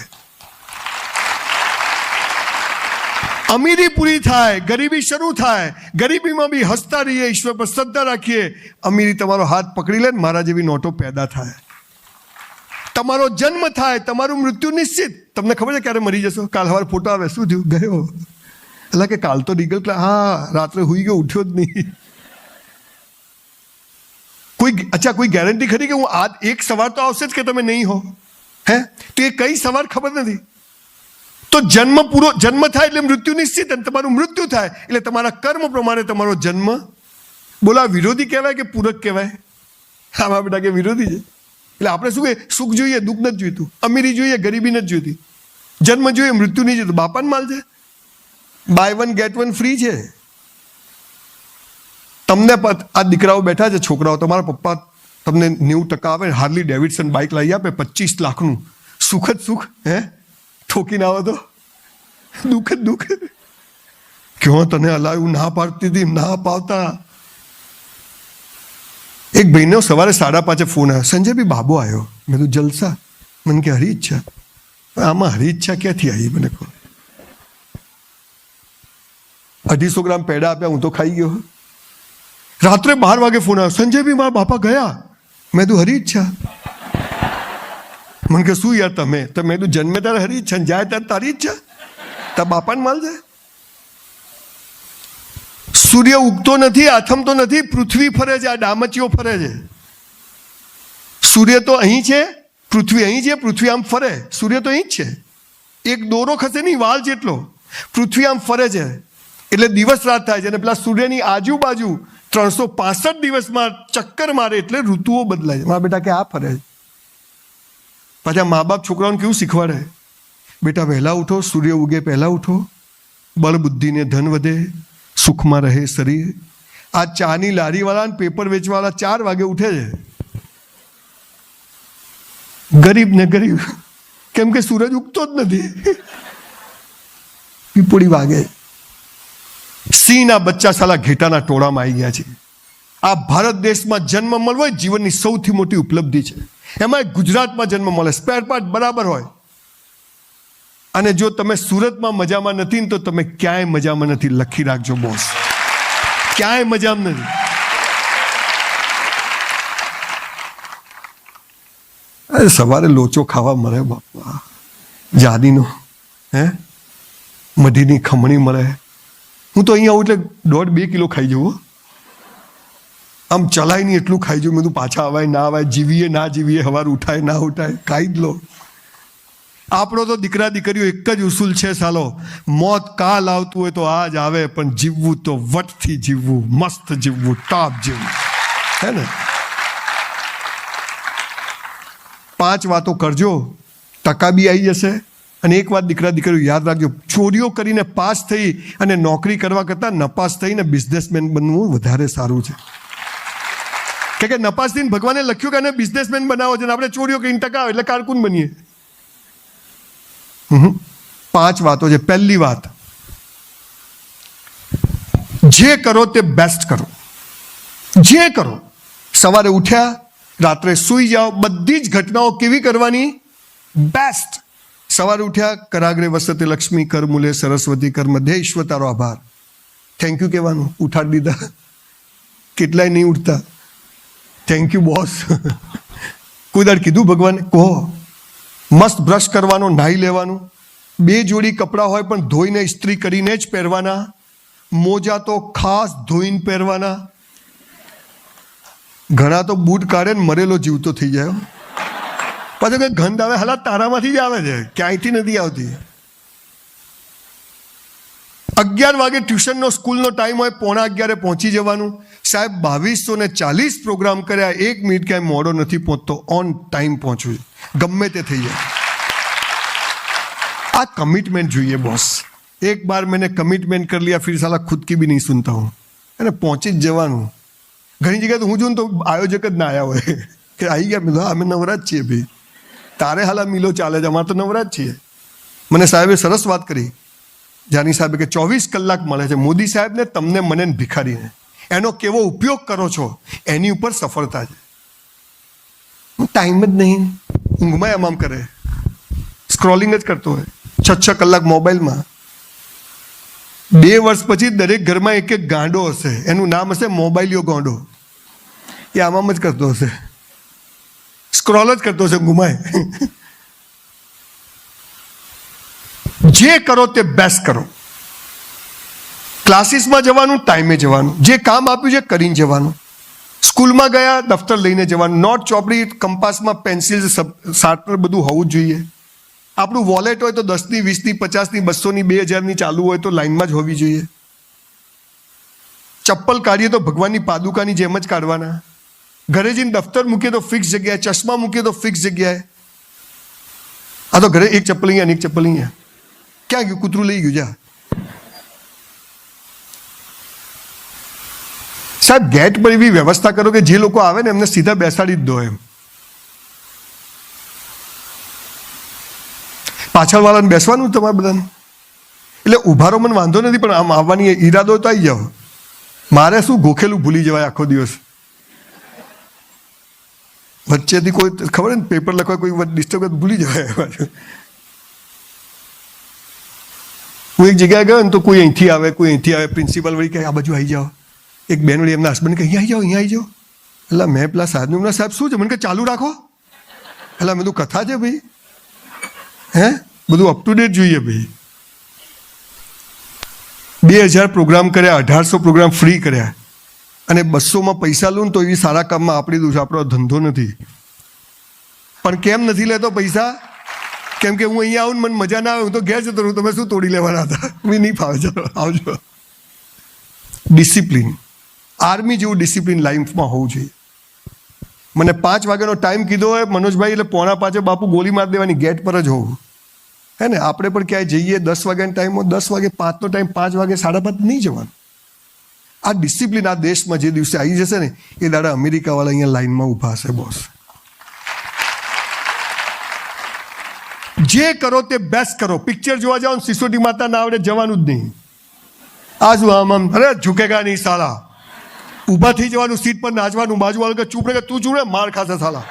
અમીરી પૂરી થાય, ગરીબી શરૂ થાય. ગરીબીમાં બી હસતા રહીએ, ઈશ્વર પર શ્રદ્ધા રાખીએ. અમીરી તમારો હાથ પકડી લે, મારા જેવી નોટો પેદા થાય. તમારો જન્મ થાય, તમારું મૃત્યુ નિશ્ચિત. તમને ખબર છે ક્યારે મરી જશો? કાલ સવારે ફોટો આવે, શું થયું, ગયો. એટલે કે કાલ તો રીગલ ક્લાસ, હા રાત્રે હુઈ ગયો, ઉઠ્યો જ નહીં. કોઈ ગેરંટી ખરી કે હું આ એક સવાર તો આવશે જ કે તમે નહીં હો? હે, તો એ કઈ સવાર ખબર નથી. તો જન્મ થાય એટલે મૃત્યુ નિશ્ચિત, અને તમારું મૃત્યુ થાય એટલે તમારા કર્મ પ્રમાણે તમારો જન્મ. બોલો, આ વિરોધી કહેવાય કે પૂરક કહેવાય? આમાં બેટા કે વિરોધી છે. એટલે આપણે શું કે સુખ જોઈએ, દુઃખ નથી જોઈતું. અમીરી જોઈએ, ગરીબી નથી જોઈતી. જન્મ જોઈએ, મૃત્યુ નહીં જોઈતું. બાપાને માલ છે, બાય 1 ગેટ 1 ફ્રી છે. તમને આ દીકરાઓ બેઠા છે, છોકરાઓ, તમારા પપ્પા તમને 90% આવે, હાર્લી ડેવિડસન બાઇક લાવી આપે 25 લાખનું, સુખ જ સુખ, ઠોકીને આવો તો દુઃખ જ દુઃખ. ક્યો તને હલાવ્યું, ના પાડતી હતી, ના પાવતા. એક ભાઈનો સવારે 5:30 ફોન આવ્યો, સંજયભાઈ બાબો આવ્યો. મેં કીધું જલસા. મને કે હરી ઈચ્છા. આમાં હરી ઈચ્છા ક્યાંથી આવી મને કહો. 250 ગ્રામ પેડા આપ્યા, હું તો ખાઈ ગયો. રાત્રે 12 વાગે ફોન આવ્યો, સંજયભાઈ મારા બાપા ગયા. મેં કીધું હરી ઈચ્છા. મને કે શું યાર તમે તો? મેં કીધું જન્મે તારે હરી ઈચ્છા, જાય ત્યારે તારી ઈચ્છા, તારા બાપાને માલ જાય. સૂર્ય ઉગતો નથી, આથમતો નથી, પૃથ્વી ફરે છે, આ ડામચીઓ ફરે છે. સૂર્ય તો અહીં છે, પૃથ્વી અહીં છે, પૃથ્વી આમ ફરે, સૂર્ય તો અહીં જ છે. એક દોરો ખસે નહીં વાલ જેટલો, પૃથ્વી આમ ફરે છે એટલે દિવસ રાત થાય છે. અને પેલા સૂર્યની આજુબાજુ 365 દિવસમાં ચક્કર મારે એટલે ઋતુઓ બદલાય છે. મારા બેટા કે આ ફરે છે. પાછા મા બાપ છોકરાઓને કેવું શીખવાડે, બેટા વહેલા ઉઠો, સૂર્ય ઉગે પહેલા ઉઠો, બળ બુદ્ધિને ધન વધે, સુખમાં રહે શરીર. આ ચાની લારીવાળા પેપર વેચવાવાળા 4 વાગે ઉઠે છે, ગરીબ ને ગરીબ, કેમ કે સૂરજ ઉગતો જ નથી. પીપોડી વાગે. સિંહના બચ્ચા સાલા ઘેટાના ટોળામાં આવી ગયા છે. આ ભારત દેશમાં જન્મ મળવો એ જીવનની સૌથી મોટી ઉપલબ્ધિ છે. એમાં ગુજરાતમાં જન્મ મળે, સ્પેર પાર્ટ બરાબર હોય. અને જો તમે સુરતમાં મજામાં નથી ને તો તમે ક્યાંય મજામાં નથી. લખી રાખજો બોસ, ક્યાંય મજામાં નથી. અરે સવારે લોચો ખાવા મળે બાપા, જાદીનો, મઢીની ખમણી મળે. હું તો અહીંયા આવું એટલે 1.5-2 કિલો ખાઈ જવું. આમ ચલાય નહીં એટલું ખાઈ જવું. મેં પાછા અવાય ના અવાય, જીવીએ ના જીવીએ, સવારે ઉઠાય ના ઉઠાય, ખાઈ જ લો. આપણો તો દીકરા દીકરીઓ એક જ ઉસૂલ છે સાલો, મોત કાલ આવતું હોય તો આજ આવે, પણ જીવવું તો વટથી જીવવું, મસ્ત જીવવું, ટોપ જીવવું, હે ને. 5 વાતો કરજો, ટકા બી આવી જશે. અને એક વાત દીકરા દીકરીઓ યાદ રાખજો, ચોરીઓ કરીને પાસ થઈ અને નોકરી કરવા કરતાં નપાસ થઈને બિઝનેસમેન બનવું વધારે સારું છે. કે નપાસ થઈને ભગવાને લખ્યું કે એને બિઝનેસમેન બનાવો છે, આપણે ચોરીઓ કરીને ટકા આવે એટલે કારકુન બનીએ. 5 વાતો છે. પહેલી વાત, જે કરો તે બેસ્ટ કરો. જે કરો, સવારે ઉઠ્યા, રાત્રે સૂઈ જાઓ, બધી જ ઘટનાઓ કેવી કરવાની? બેસ્ટ. સવારે ઉઠ્યા, કરાગ્રે વસતે લક્ષ્મી, કર મૂલે સરસ્વતી, કર મધ્ય ઈશ્વર તારો આભાર, થેન્ક યુ કહેવાનું. ઉઠાડી દીધા, કેટલાય નહીં ઉઠતા. Thank you boss. કોઈ દાડ કીધું ભગવાને? કહો. મસ્ત બ્રશ કરવાનો, નાહી લેવાનું. 2 જોડી કપડાં હોય પણ ધોઈને ઇસ્ત્રી કરીને જ પહેરવાના. મોજા તો ખાસ ધોઈને પહેરવાના. ઘણા તો બૂટ કાઢે ને મરેલો જીવતો થઈ જાય. પાછો કે ગંધ આવે, હાલા તારામાંથી જ આવે છે, ક્યાંયથી નથી આવતી. 11 વાગે ટ્યુશનનો સ્કૂલનો ટાઈમ હોય, 11:45 પહોંચી જવાનું. સાહેબ 2240 પ્રોગ્રામ કર્યા, 1 મિનિટ ક્યાંય મોડો નથી પહોંચતો, ઓન ટાઈમ પહોંચવું, ગમે તે થઈ જાય. આ કમિટમેન્ટ જોઈએ બોસ. એક બાર मैंने कमिटमेंट कर लिया, फिर साला खुद की भी नहीं सुनता हूँ. અને પહોંચી જ જવાનું. ઘણી જગ્યાએ તો હું જોઉં ને તો આયોજક જ ના આવ્યા હોય કે આવી ગયા. મિલો અમે નવરાજ છીએ ભાઈ, તારે હાલા મિલો ચાલે છે, અમારે તો નવરાજ છીએ. મને સાહેબે સરસ વાત કરી, જાની સાહેબે, કે 24 કલાક મળે છે મોદી સાહેબને, તમને, મને, ભિખારીને. એનો કેવો ઉપયોગ કરો છો એની ઉપર સફળતા છે. ટાઈમ જ નહીં, ઊંઘમાં આમ કરે, સ્ક્રોલિંગ જ કરતો હોય 6 કલાક મોબાઈલમાં. 2 વર્ષ પછી દરેક ઘરમાં એક ગાંડો હશે, એનું નામ હશે મોબાઈલિયો ગાંડો. એ આમ જ કરતો હશે, સ્ક્રોલ જ કરતો હશે ઘુમાય. જે કરો તે બેસ્ટ કરો. ક્લાસીસમાં જવાનું, ટાઈમે જવાનું, જે કામ આપ્યું છે કરીને જવાનું. સ્કૂલમાં ગયા, દફતર લઈને જવાનું. નોટ, ચોપડી, કંપાસમાં પેન્સિલ, શાર્પનર બધું હોવું જ જોઈએ. આપણું વોલેટ હોય તો 10ની, 20ની, 50ની, 200ની, 2000ની ચાલુ હોય તો લાઈનમાં જ હોવી જોઈએ. ચપ્પલ કાઢીએ તો ભગવાનની પાદુકાની જેમ જ કાઢવાના. ઘરે જઈને દફતર મૂકીએ તો ફિક્સ જગ્યાએ, ચશ્મા મૂકીએ તો ફિક્સ જગ્યાએ. આ તો ઘરે એક ચપ્પલ અહીંયા, એક ચપ્પલ અહીંયા, ક્યાં ગયું? કૂતરું લઈ ગયું. જા. સાહેબ ગેટ પર એવી વ્યવસ્થા કરો કે જે લોકો આવે ને એમને સીધા બેસાડી જ દો. એમ પાછળવાળાને બેસવાનું તમારે બધાને, એટલે ઉભા રહો મને વાંધો નથી, પણ આમ આવવાની ઈરાદો તો આવી જાઓ. મારે શું ગોખેલું ભૂલી જવાય આખો દિવસ, વચ્ચેથી કોઈ ખબર ને પેપર લખવા કોઈ ડિસ્ટર્બ ભૂલી જવાય. હું એક જગ્યાએ ગયો ને તો કોઈ અહીંથી આવે, કોઈ અહીંથી આવે, પ્રિન્સિપાલ વળી કહે આ બાજુ આવી જાઓ. એક બેન વળી એમના હસબન્ડ કહે અહીંયા આવી જાઓ, અહીંયા આવી જાઓ. એટલે મેં પેલા સાહેબને સાહેબ શું છે, મને કે ચાલુ રાખો. એટલે મેં કીધું કથા છે ભાઈ, હે બધું અપ ટુ ડેટ જોઈએ ભાઈ. 2000 પ્રોગ્રામ કર્યા, 1800 પ્રોગ્રામ ફ્રી કર્યા, અને 200માં પૈસા લઉં તો એવી સારા કામમાં આપણી દઉં છું. આપણો ધંધો નથી. પણ કેમ નથી લેતો પૈસા? કેમ કે હું અહીંયા આવું ને મને મજા ના આવે, હું તો ઘેર જતો રહું. તમે શું તોડી લેવાના હતા? મેં નહીં ફાવે. ચલો આવજો. ડિસિપ્લિન, આર્મી જેવું ડિસિપ્લિન લાઈફમાં હોવું જોઈએ. મને 5 વાગ્યાનો ટાઈમ કીધો હોય મનોજભાઈ, એટલે 4:45 બાપુ ગોળી મારી દેવાની, ગેટ પર જ હોવું. હે ને, આપણે પણ ક્યાંય જઈએ 10 વાગ્યાનો ટાઈમ હોય, 10 વાગે 5નો ટાઈમ, 5 વાગે 5:30 નહીં જવાનું. આ ડિસિપ્લિન આ દેશમાં જે દિવસે આવી જશે ને એ દાડા અમેરિકાવાળા અહીંયા લાઈનમાં ઊભા હશે. બોસ, જે કરો તે બેસ્ટ કરો. પિક્ચર જોવા જાઓ, સિસોટી માતા ના આવડે જવાનું જ નહીં. આજુ આમ અરે ઝુકેગા નહીં સાલા, ઊભા થઈ જવાનું, સીટ પર નાચવાનું. બાજુવાળો કે ચૂપ રહે, તું ચૂપ રહે, માર ખાશે સાલા.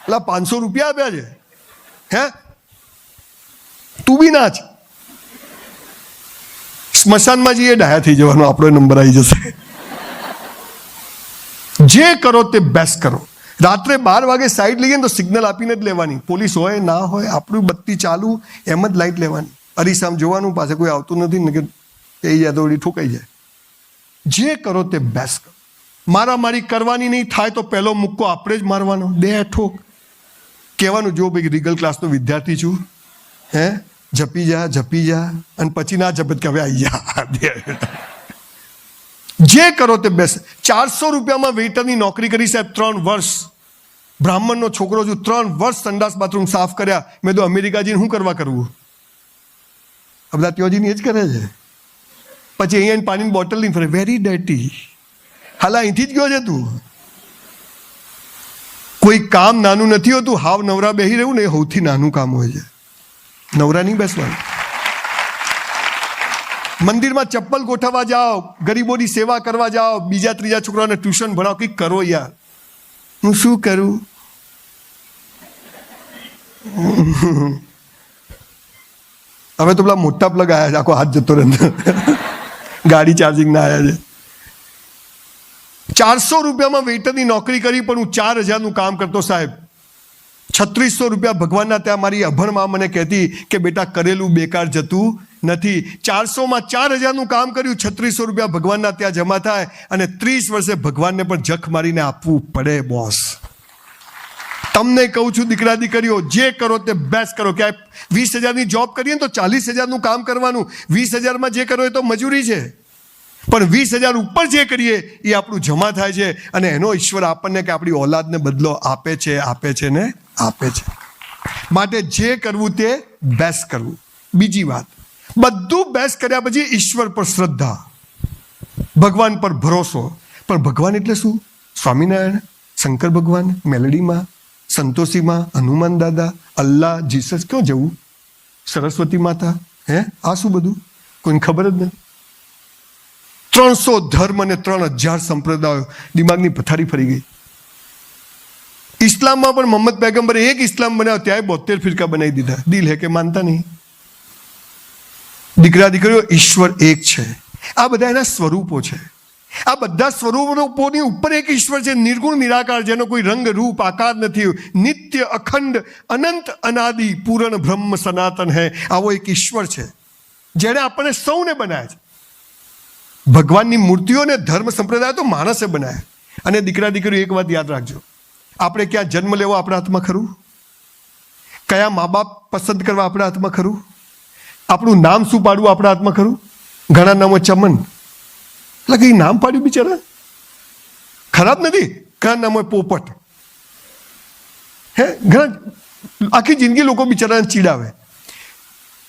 એટલે 500 રૂપિયા આપ્યા છે, હે તું બી નાચ. સ્મશાનમાં જઈએ ડાયા થઈ જવાનો, આપણો નંબર આવી જશે. જે કરો તે બેસ્ટ કરો. રાત્રે 12 વાગે સાઈડ લઈએ ને તો સિગ્નલ આપીને જ લેવાની. પોલીસ હોય ના હોય, આપણું બત્તી ચાલુ એમ જ લાઈટ લેવાની. અરીસામ જોવાનું, પાસે કોઈ આવતું નથી ને કે એ જાય તો ઠોકાઈ જાય. જે કરો તે બેસ્ટ કરો. મારામારી કરવાની નહીં, થાય તો પહેલો મુક્કો આપણે જ મારવાનો. 2 ઠોક કહેવાનું, જો ભાઈ રીગલ ક્લાસનો વિદ્યાર્થી છું, હે જપી જા, અને પછી ના જપત કે હવે આવી જા. જે કરો તે બેસ્ટ. 400 રૂપિયામાં વેઇટરની નોકરી કરી સાહેબ, 3 વર્ષ. બ્રાહ્મણનો છોકરો છું, 3 વર્ષ સંડાસ બાથરૂમ સાફ કર્યા. મેં તો અમેરિકા જઈને શું કરવું? આ બધા ત્યોજીને એ જ કરે છે. પછી અહીંયા પાણીની બોટલ નહીં ફરે, વેરી ડર્ટી. હાલ અહીંથી જ ગયો છે તું. કોઈ કામ નાનું નથી હોતું. હાવ નવરા બેસી રહેવું ને એ સૌથી નાનું કામ હોય છે. નવરા નહીં બેસવાનું. મંદિરમાં ચપ્પલ ગોઠવવા જાઓ, ગરીબોની સેવા કરવા જાઓ, બીજા ત્રીજા છોકરાઓને ટ્યુશન ભણાવો, કંઈક કરો યાર. હું શું કરું? હવે તો પેલા મોટા પ્લગ આવ્યા છે, આખો હાથ જતો રહે, ગાડી ચાર્જિંગ ના આવ્યા છે. 400 રૂપિયામાં વેઇટરની નોકરી કરી, પણ હું 4000નું કામ કરતો સાહેબ. 3600 રૂપિયા ભગવાનના ત્યાં મારી અભણમાં મને કહેતી કે બેટા કરેલું બેકાર જતું નથી. 400માં 4000નું કામ કર્યું, 3600 રૂપિયા ભગવાનના ત્યાં જમા થાય, અને 30 વર્ષે ભગવાનને પણ જખ મારીને આપવું પડે. બોસ, તમને કહું છું દીકરા દીકરીઓ, જે કરો તે બેસ્ટ કરો. ક્યાંય 20,000ની જોબ કરીએ ને તો 40,000નું કામ કરવાનું. 20,000માં જે કરો એ તો મજૂરી છે, પણ 20,000 ઉપર જે કરીએ એ આપણું જમા થાય છે, અને એનો ઈશ્વર આપણને કે આપણી ઓલાદને બદલો આપે છે ને આપે છે. માટે જે કરવું તે બેસ્ટ કરવું. બીજી વાત, બધું બેસ્ટ કર્યા પછી ઈશ્વર પર શ્રદ્ધા, ભગવાન પર ભરોસો. પણ ભગવાન એટલે શું? સ્વામિનારાયણ, શંકર ભગવાન, મેલડીમાં, સંતોષીમાં, હનુમાન દાદા, અલ્લાહ, જીસસ, ક્યાં જવું? સરસ્વતી માતા, હે આ શું બધું? કોઈને ખબર જ નથી. 300 ધર્મ અને 3000 સંપ્રદાયો, દિમાગની પથારી ફરી ગઈ. ઇસ્લામમાં પણ મોહમ્મદ પૈગંબરે એક ઇસ્લામ બનાવ્યો, ત્યાં 72 ફિરકા બનાવી દીધા. દિલ હે કે માનતા નહીં. દીકરા દીકરીઓ, ઈશ્વર એક છે. આ બધા એના સ્વરૂપો છે. આ બધા સ્વરૂપોની ઉપર એક ઈશ્વર છે, નિર્ગુણ નિરાકાર, જેનો કોઈ રંગ રૂપ આકાર નથી, નિત્ય અખંડ અનંત અનાદિ પૂર્ણ બ્રહ્મ સનાતન હૈ. આવો એક ઈશ્વર છે જેણે આપણને સૌને બનાવ્યા છે. ભગવાનની મૂર્તિઓને ધર્મ સંપ્રદાય તો માણસે બનાવ્યા. અને દીકરા દીકરીઓ, એક વાત યાદ રાખજો, આપણે ક્યાં જન્મ લેવો આપણા હાથમાં ખરું? કયા મા બાપ પસંદ કરવા આપણા હાથમાં ખરું? આપણું નામ શું પાડવું આપણા હાથમાં ખરું? ઘણા નામો ચમન, એટલે કઈ નામ પાડ્યું બિચારા, ખરાબ નથી. ઘણા નામો પોપટ, હે ઘણા આખી જિંદગી લોકો બિચારાને ચીડાવે.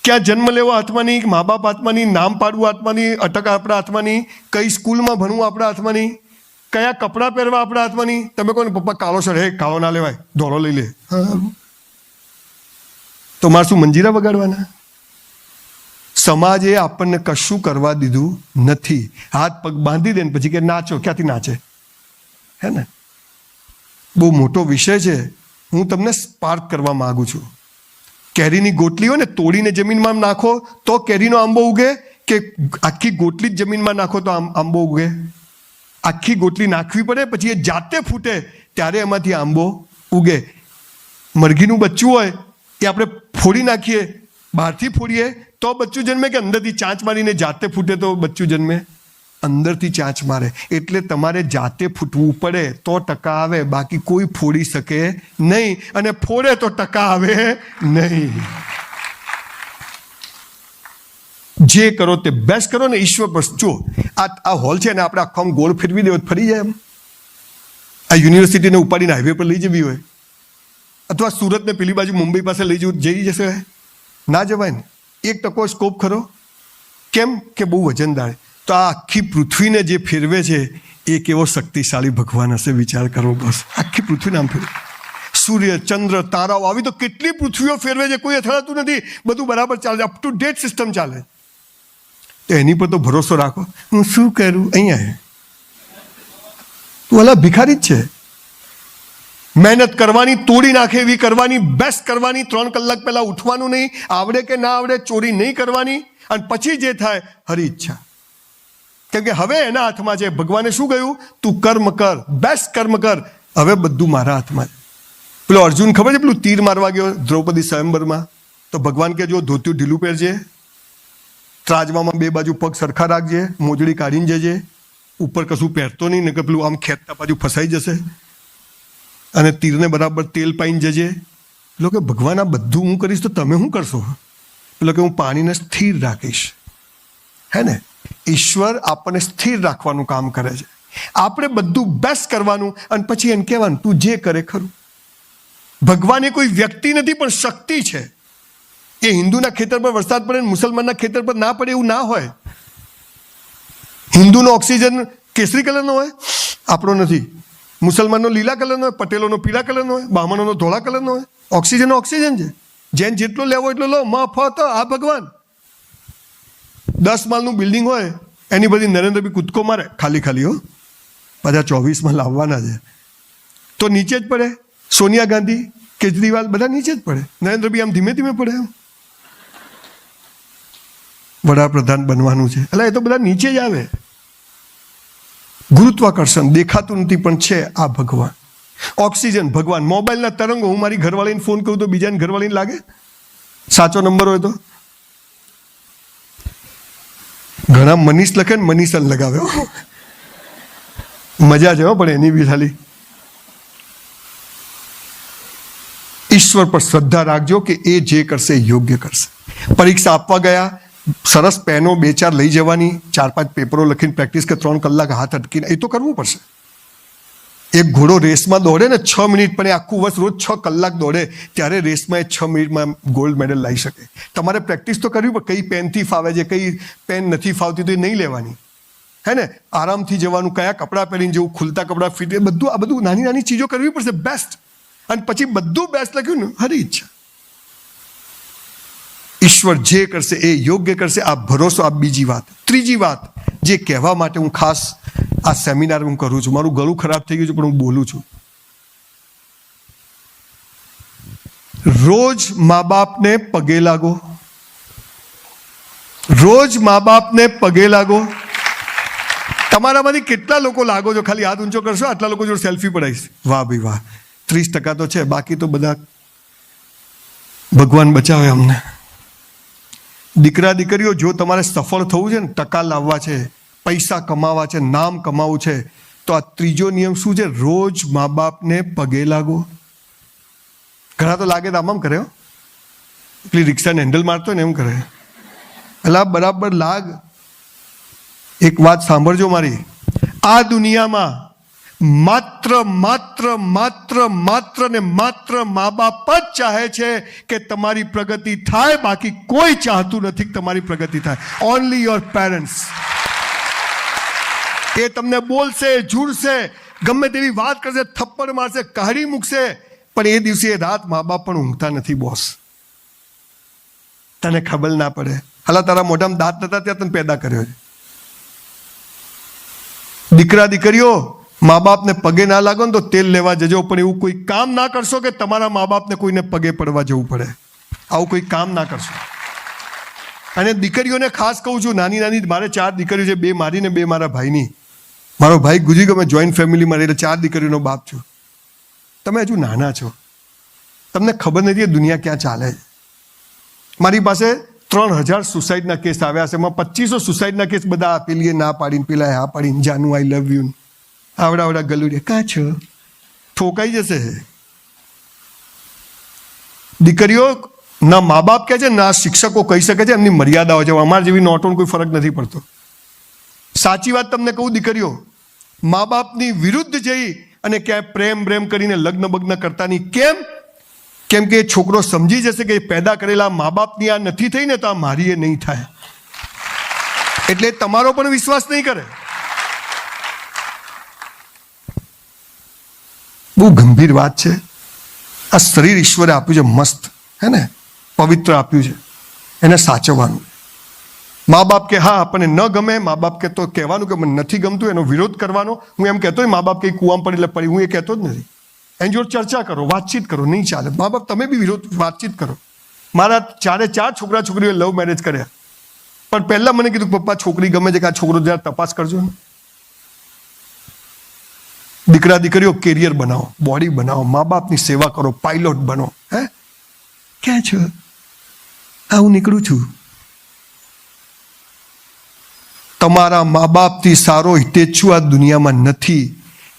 ક્યાં જન્મ લેવો હાથમાં નહીં, મા બાપ હાથમાં નહીં, નામ પાડવું હાથમાં નહીં, અટક આપણા હાથમાં નહીં, કઈ સ્કૂલમાં ભણવું આપણા હાથમાં નહીં. કયા કપડાં પહેરવા આપણા હાથમાં નહીં. તમે કહો ને પપ્પા કાળો શર્ટ, હે કાળો ના લેવાય, ધોળો લઈ લે. તો મારે શું મંજીરા વગાડવાના? સમાજે આપણને કશું કરવા દીધું નથી. હાથ પગ બાંધી દે ને પછી કે નાચો. ક્યાંથી નાચે? હે ને? બહુ મોટો વિષય છે. હું તમને સ્પાર્ક કરવા માંગુ છું. કેરીની ગોટલી હોય ને, તોડીને જમીનમાં નાખો તો કેરીનો આંબો ઉગે, કે આખી ગોટલી જ જમીનમાં નાખો તો આંબો ઉગે? આખી ગોટલી નાખવી પડે, પછી એ જાતે ફૂટે ત્યારે એમાંથી આંબો ઉગે. મરઘીનું બચ્ચું હોય એ આપણે ફોડી નાખીએ, બહારથી ફોડીએ તો બચ્ચું જન્મે, કે અંદરથી ચાંચ મારીને જાતે ફૂટે તો બચ્ચું જન્મે? અંદરથી ચાંચ મારે. એટલે તમારે જાતે ફૂટવું પડે તો ટકા આવે, બાકી કોઈ ફોડી શકે નહીં, અને ફોડે તો ટકા આવે નહીં. જે કરો તે બેસ્ટ કરો ને ઈશ્વર પર. જો આ હોલ છે ને, આપણે આખો આમ ગોળ ફેરવી દેવો ફરી જાય એમ. આ યુનિવર્સિટીને ઉપાડીને હાઈવે પર લઈ જવી હોય, અથવા સુરતને પેલી બાજુ મુંબઈ પાસે લઈ જવું, જઈ જશે? ના જવાય ને. 1% સ્કોપ ખરો. કેમ? કે બહુ વજનદાર. તો આ આખી પૃથ્વીને જે ફેરવે છે એ કેવો શક્તિશાળી ભગવાન હશે, વિચાર કરો. બસ આખી પૃથ્વીને આમ ફેરવે. સૂર્ય, ચંદ્ર, તારાઓ, આવી તો કેટલી પૃથ્વીઓ ફેરવે છે, કોઈ અથડાતું નથી, બધું બરાબર ચાલે, અપ ટુ ડેટ સિસ્ટમ ચાલે. તો એની પર તો ભરોસો રાખો. હું શું કરું? અહીંયા તું ઓલા ભિખારી જ છે. મહેનત કરવાની, તોડી નાખે એવી કરવાની, બેસ્ટ કરવાની. 3 કલાક પહેલા ઉઠવાનું નહીં, આવડે કે ના આવડે, ચોરી નહીં કરવાની, અને પછી જે થાય હરી ઈચ્છા. કેમ કે હવે એના હાથમાં છે. ભગવાને શું કહ્યું? તું કર્મ કર, બેસ્ટ કર્મ કર, હવે બધું મારા હાથમાં છે. પેલો અર્જુન ખબર છે, પેલું તીર મારવા ગયો દ્રૌપદી સ્વયંવરમાં, તો ભગવાન કે જો ધોતિયું ઢીલું પહેરજે, ત્રાજવામાં 2 બાજુ પગ સરખા રાખજે, મોજડી કાઢીને જજે, ઉપર કશું પહેરતો નહીં, ને કે પેલું આમ ખેંચતા બાજુ ફસાઈ જશે, અને તીરને બરાબર તેલ પાઈને જજે. પેલો કે ભગવાન આ બધું હું કરીશ તો તમે શું કરશો? પેલો કે હું પાણીને સ્થિર રાખીશ. હે ને? ઈશ્વર આપણને સ્થિર રાખવાનું કામ કરે છે. આપણે બધું બેસ્ટ કરવાનું, અને પછી એને કહેવાનું તું જે કરે ખરું. ભગવાન એ કોઈ વ્યક્તિ નથી, પણ શક્તિ છે. એ હિન્દુના ખેતર પર વરસાદ પડે, મુસલમાનના ખેતર પર ના પડે એવું ના હોય. હિન્દુનો ઓક્સિજન કેસરી કલરનો હોય, આપણો નથી. મુસલમાનનો લીલા કલરનો હોય, પટેલોનો પીળા કલરનો હોય, બ્રાહ્મણોનો ધોળા કલરનો હોય. ઓક્સિજન ઓક્સિજન છે. જેન જેટલો લેવો એટલો લો, મફત. આ ભગવાન 10 માળનું બિલ્ડિંગ હોય, એની બધી નરેન્દ્રભાઈ કૂદકો મારે, ખાલી ખાલી હો, પાછા 24 માં લાવવાના છે, તો નીચે જ પડે. સોનિયા ગાંધી, કેજરીવાલ બધા નીચે જ પડે. નરેન્દ્રભાઈ આમ ધીમે ધીમે પડે. વડાપ્રધાન બનવાનું છે એટલે એ તો બધા નીચે જ આવે. ગુરુત્વાકર્ષણ દેખાતું નથી પણ છે આ ભગવાન. ઓક્સિજન ભગવાન. મોબાઈલના તરંગો, હું મારી ઘરવાળીને ફોન કરું તો બીજાને ઘરવાળીને લાગે? સાચો નંબર હોય તો ઘણા મનીષ લખે ને મનીષન લગાવે. મજા છે પણ એની બી ખાલી. ઈશ્વર પર શ્રદ્ધા રાખજો કે એ જે કરશે એ યોગ્ય કરશે. પરીક્ષા આપવા ગયા, સરસ પેનો 2-4 લઈ જવાની, 4-5 પેપરો લખીને પ્રેક્ટિસ, કે 3 કલાક હાથ અટકીને, એ તો કરવું પડશે. એક ઘોડો રેસમાં દોડે ને 6 મિનિટ, પણ એ આખું વર્ષ રોજ 6 કલાક દોડે, ત્યારે રેસમાં એ 6 મિનિટમાં ગોલ્ડ મેડલ લાવી શકે. તમારે પ્રેક્ટિસ તો કરવી પડે. કઈ પેનથી ફાવે છે, કઈ પેન નથી ફાવતી તો એ નહીં લેવાની. હે ને? આરામથી જવાનું, કયા કપડાં પહેરીને જવું, ખુલતા કપડાં ફિટ, એ બધું આ બધું નાની નાની ચીજો કરવી પડશે બેસ્ટ. અને પછી બધું બેસ્ટ લખ્યું ને, હરી ઈચ્છા. ઈશ્વર જે કરશે એ યોગ્ય કરશે, આ ભરોસો. આ બીજી વાત. ત્રીજી વાત જે કહેવા માટે હું ખાસ આ સેમિનાર હું કરું છું, મારું ગળું ખરાબ થઈ ગયું છે પણ હું બોલું છું. રોજ મા બાપને પગે લાગો. રોજ મા બાપને પગે લાગો. તમારામાંથી કેટલા લોકો લાગો છો? ખાલી હાથ ઊંચો કરશો, આટલા લોકો જોડે સેલ્ફી પડાવીશ. વાહ ભાઈ વાહ, 30% તો છે, બાકી તો બધા ભગવાન બચાવે અમને. દીકરા દીકરીઓ, જો તમારે સફળ થવું છે ને, ટકા લાવવા છે, પૈસા કમાવા છે, નામ કમાવું છે, તો આ ત્રીજો નિયમ શું છે? રોજ મા બાપને પગે લાગો. ઘણા તો લાગે તો આમ કરે, પેલી રિક્ષાને હેન્ડલ મારતો ને એમ કરે. એટલે બરાબર લાગ. એક વાત સાંભળજો મારી. આ દુનિયામાં માત્ર માત્ર માત્ર માત્ર ને માત્ર મા બાપ જ ચાહે છે કે તમારી પ્રગતિ થાય, બાકી કોઈ ચાહતું નથી કે તમારી પ્રગતિ થાય. Only your parents. એ તમને બોલશે, ઝૂડશે, ગમે તેવી વાત કરશે, થપ્પડ મારશે, કાઢી મૂકશે, પણ એ દિવસે રાત મા બાપ પણ ઊંઘતા નથી બોસ. તને ખબર ના પડે. હાલા તારા મોઢામાં દાંત નતા ત્યાં તને પેદા કર્યો છે. દીકરા દીકરીઓ, મા બાપને પગે ના લાગો ને તો તેલ લેવા જજો, પણ એવું કોઈ કામ ના કરશો કે તમારા મા બાપને કોઈને પગે પડવા જવું પડે. આવું કોઈ કામ ના કરશો. અને દીકરીઓને ખાસ કહું છું, નાની નાની, મારે 4 દીકરીઓ છે, 2 મારી ને 2 મારા ભાઈની. મારો ભાઈ ગુજરી ગયો, મેં જોઈન્ટ ફેમિલીમાં એટલે 4 દીકરીઓનો બાપ છું. તમે હજુ નાના છો, તમને ખબર નથી એ દુનિયા ક્યાં ચાલે છે. મારી પાસે 3000 સુસાઇડના કેસ આવ્યા છે. એમાં 2500 સુસાઇડના કેસ બધા આપેલી ના પાડીને, પેલા હા પાડીને, જાનુ આઈ લવ યુ, આવડા ગલુડિયા કાં છો, ઠોકાઈ જશે. દીકરીઓ ના મા બાપ કહે છે, ના શિક્ષકો કહી શકે છે, એમની મર્યાદાઓ છે. અમારા જેવી નોટોન કોઈ ફરક નથી પડતો. સાચી વાત તમને કહું, દીકરીઓ મા બાપની વિરુદ્ધ જઈ અને ક્યાંય પ્રેમ કરીને લગ્ન બગ્ન કરતા નહીં. કેમ કે એ છોકરો સમજી જશે કે પેદા કરેલા મા બાપની આ નથી થઈ ને તો આ મારી એ નહીં થાય, એટલે તમારો પણ વિશ્વાસ નહીં કરે. બહુ ગંભીર વાત છે. આ શરીર ઈશ્વરે આપ્યું છે, મસ્ત હે ને, પવિત્ર આપ્યું છે, એને સાચવવાનું. મા બાપ કે હા આપણને ન ગમે, મા બાપ કે તો કહેવાનું કે મને નથી ગમતું, એનો વિરોધ કરવાનો. હું એમ કહેતો મા બાપ કંઈ કૂવામાં પડી એટલે પડી, હું એ કહેતો જ નથી. એની જોડે ચર્ચા કરો, વાતચીત કરો, નહીં ચાલે. મા બાપ તમે બી વિરોધ વાતચીત કરો. મારા 4 છોકરા છોકરીઓએ લવ મેરેજ કર્યા, પણ પહેલા મને કીધું પપ્પા છોકરી ગમે છે કે આ છોકરો જરા તપાસ કરજો ને. દીકરા દીકરીઓ કેરિયર બનાવો, બોડી બનાવો, મા બાપની સેવા કરો, પાયલોટ બનો. હે ક્યાં છો? હું નીકળું છું. તમારા મા બાપથી સારો હિતેચ્છુ આ દુનિયામાં નથી.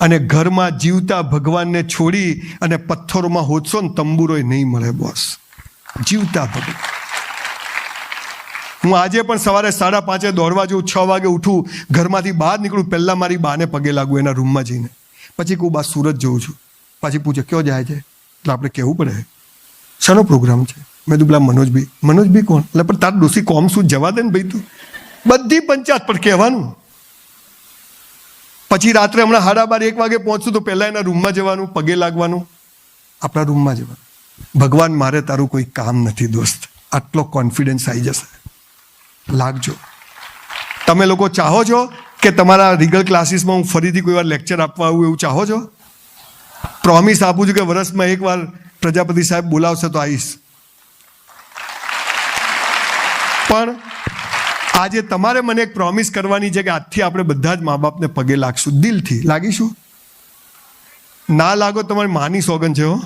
અને ઘરમાં જીવતા ભગવાનને છોડી અને પથ્થરોમાં હોદશો ને તંબુરોય નહીં મળે બોસ. જીવતા ભગવાન. હું આજે પણ સવારે 5:30 દોડવા જઉં, 6 વાગે ઉઠું, ઘરમાંથી બહાર નીકળું, પહેલા મારી બાને પગે લાગુ એના રૂમમાં જઈને, પછી કહું બા સુરત જઉં છું. પછી પૂછે ક્યાં જાય છે, એટલે આપણે કહેવું પડે શાનો પ્રોગ્રામ છે. મેં કીધું પેલા મનોજભાઈ કોણ? એટલે પણ તાર ડોસી કોમ શું જવા દે ને ભાઈ, તું બધી પંચાયત પર કહેવાનું. પછી રાત્રે હમણાં 12:30 1 વાગે પહોંચશું તો પહેલા એના રૂમમાં જવાનું, પગે લાગવાનું, આપણા રૂમમાં જવાનું. ભગવાન મારે તારું કોઈ કામ નથી દોસ્ત, આટલો કોન્ફિડન્સ આવી જશે. લાગજો. તમે લોકો ચાહો છો કે તમારા રીગલ ક્લાસીસમાં હું ફરીથી કોઈ વાર લેક્ચર આપવા આવું, એવું ચાહો છો? પ્રોમિસ આપું છું કે વર્ષમાં 1 વાર પ્રજાપતિ સાહેબ બોલાવશે તો આવીશ. પણ આજે તમારે મને એક પ્રોમિસ કરવાની છે કે આજથી આપણે બધા જ મા બાપને પગે લાગશું, દિલથી લાગીશું. ના લાગો તમારી માની સોગન છે હો.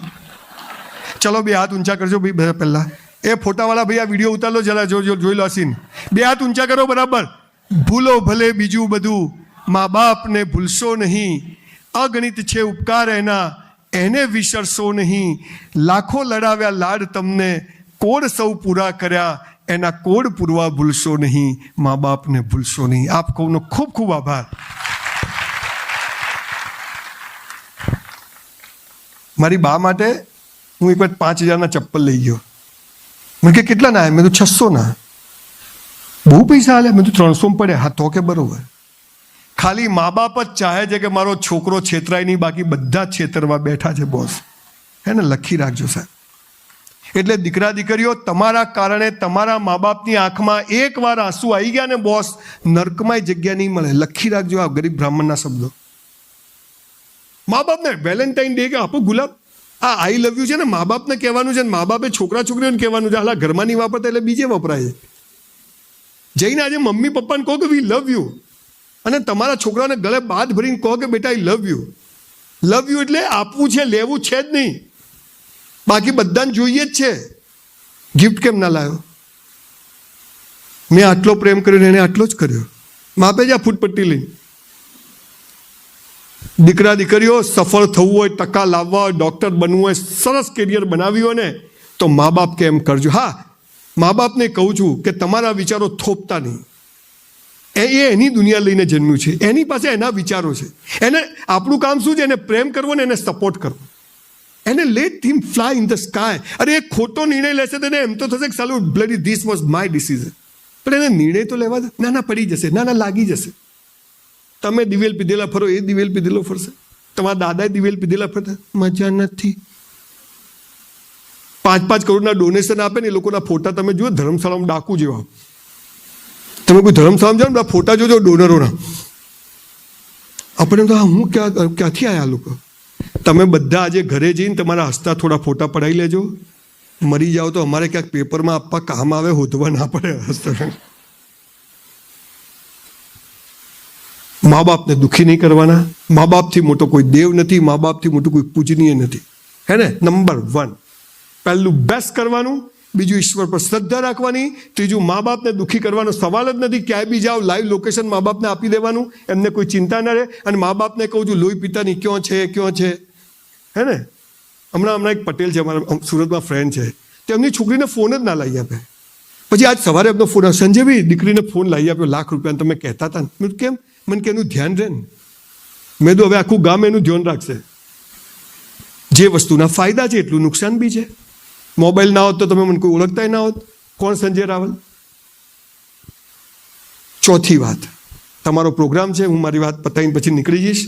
ચલો 2 હાથ ઊંચા કરજો ભાઈ. પહેલા એ ફોટાવાળા ભાઈ આ વિડીયો ઉતાર લો જરા, જોઈ લો સીન. 2 હાથ ઊંચા કરો બરાબર. ભૂલો ભલે બીજું બધું, મા બાપને ભૂલશો નહીં. અગણિત છે ઉપકાર એના, એને વિસરશો નહીં. લાખો લડાવ્યા લાડ તમને, કોડ સૌ પૂરા કર્યા, એના કોડ પૂરવા ભૂલશો નહીં. મા બાપને ભૂલશો નહીં. આપ કોનો ખૂબ ખૂબ આભાર. મારી બા માટે હું એક વાર 5000ના ચપ્પલ લઈ ગયો. મને કે કેટલા ના? મેં તો 600 ના. બહુ પૈસા હાલે? મેં તો 300 પડ્યા. હા તો કે બરોબર. ખાલી મા બાપ જ ચાહે છે કે મારો છોકરો છેતરાય નહીં, બાકી બધા જ છેતરવા બેઠા છે બોસ. હે ને, લખી રાખજો સાહેબ. એટલે દીકરા દીકરીઓ, તમારા કારણે તમારા મા બાપની આંખમાં એકવાર આંસુ આવી ગયા ને બોસ, નર્કમાં જગ્યા નહીં મળે. લખી રાખજો આ ગરીબ બ્રાહ્મણના શબ્દો. મા બાપને વેલેન્ટાઇન ડે કે આપો ગુલાબ, આ આઈ લવ યુ છે ને મા બાપને કહેવાનું છે, મા બાપે છોકરા છોકરીઓને કહેવાનું છે. હાલા ઘરમાં નહીં વાપરતા એટલે બીજે વપરાય છે. જઈને આજે મમ્મી પપ્પાને કહો કે વી લવ યુ, અને તમારા છોકરાને ગળે બાદ ભરીને કહો કે બેટા આઈ લવ યુ. લવ યુ એટલે આપવું છે, લેવું છે જ નહીં. બાકી બધાને જોઈએ જ છે. ગિફ્ટ કેમ ના લાવ્યો? મેં આટલો પ્રેમ કર્યો, એને આટલો જ કર્યો. માપે જા ફૂટપટ્ટી લઈને. દીકરા દીકરીઓ, સફળ થવું હોય, ટકા લાવવા હોય, ડૉક્ટર બનવું હોય, સરસ કેરિયર બનાવ્યું હોય ને તો મા બાપ કે એમ કરજો. હા, મા બાપને કહું છું કે તમારા વિચારો થોપતા નહીં. એ એની દુનિયા લઈને જન્મ્યું છે, એની પાસે એના વિચારો છે. એને આપણું કામ શું છે? એને પ્રેમ કરવો ને એને સપોર્ટ કરવો. એને late him fly in the sky. અરે એ ખોટો નિર્ણય લેશે તો એને એમ તો થશે કે સાલું bloody this was my decision. પણ એને નિર્ણય તો લેવા દે. ના પડી જશે, ના લાગી જશે. તમે દિવેલ પીધેલા ફરો, એ દિવેલ પીધેલો ફરશે. તમારા દાદાએ દિવેલ પીધેલા ફરતા, મજા નથી. 5-5 કરોડના ડોનેશન આપે ને એ લોકોના ફોટા તમે જુઓ, ધર્મશાળામાં ડાકુ જેવા. તમે કોઈ ધર્મશાળામાં જાઓ ને ફોટા જોજો ડોનરોના, આપણે તો હું ક્યાંથી આવ્યા લોકો. તમે બધા આજે ઘરે જઈને તમારા હસતા થોડા ફોટા પડાવી લેજો. મરી જાઓ તો અમારે ક્યાંક પેપરમાં આપવા કામ આવે, હોધવા ના પડે હસતા. મા બાપને દુઃખી નહીં કરવાના. મા બાપથી મોટો કોઈ દેવ નથી, મા બાપથી મોટું કોઈ પૂજનીય નથી. હે ને? નંબર 1 પહેલું બેસ્ટ કરવાનું, બીજું ઈશ્વર પર શ્રદ્ધા રાખવાની, ત્રીજું મા બાપને દુઃખી કરવાનો સવાલ જ નથી. ક્યાંય બી જાઓ લાઈવ લોકેશન મા બાપને આપી દેવાનું, એમને કોઈ ચિંતા ના રહે. અને મા બાપને કહું છું લોહી પિતાની ક્યાં છે. હે ને? હમણાં એક પટેલ છે અમારા સુરતમાં ફ્રેન્ડ છે, તેમની છોકરીને ફોન જ ના લાવી આપે. પછી આજ સવારે એમનો ફોન, સંજયભાઈ દીકરીને ફોન લાવી આપ્યો ₹1,00,000 તમે કહેતા હતા ને. મેં કેમ? મને કે એનું ધ્યાન રહે ને. મેં તો હવે આખું ગામ એનું ધ્યાન રાખશે. જે વસ્તુના ફાયદા છે એટલું નુકસાન બી છે. મોબાઈલ ના હોત તો તમે મને કોઈ ઓળખતા ના હોત. કોણ સંજય રાવલ? ચોથી વાત, તમારો પ્રોગ્રામ છે, હું મારી વાત પતાવીને પછી નીકળી જઈશ.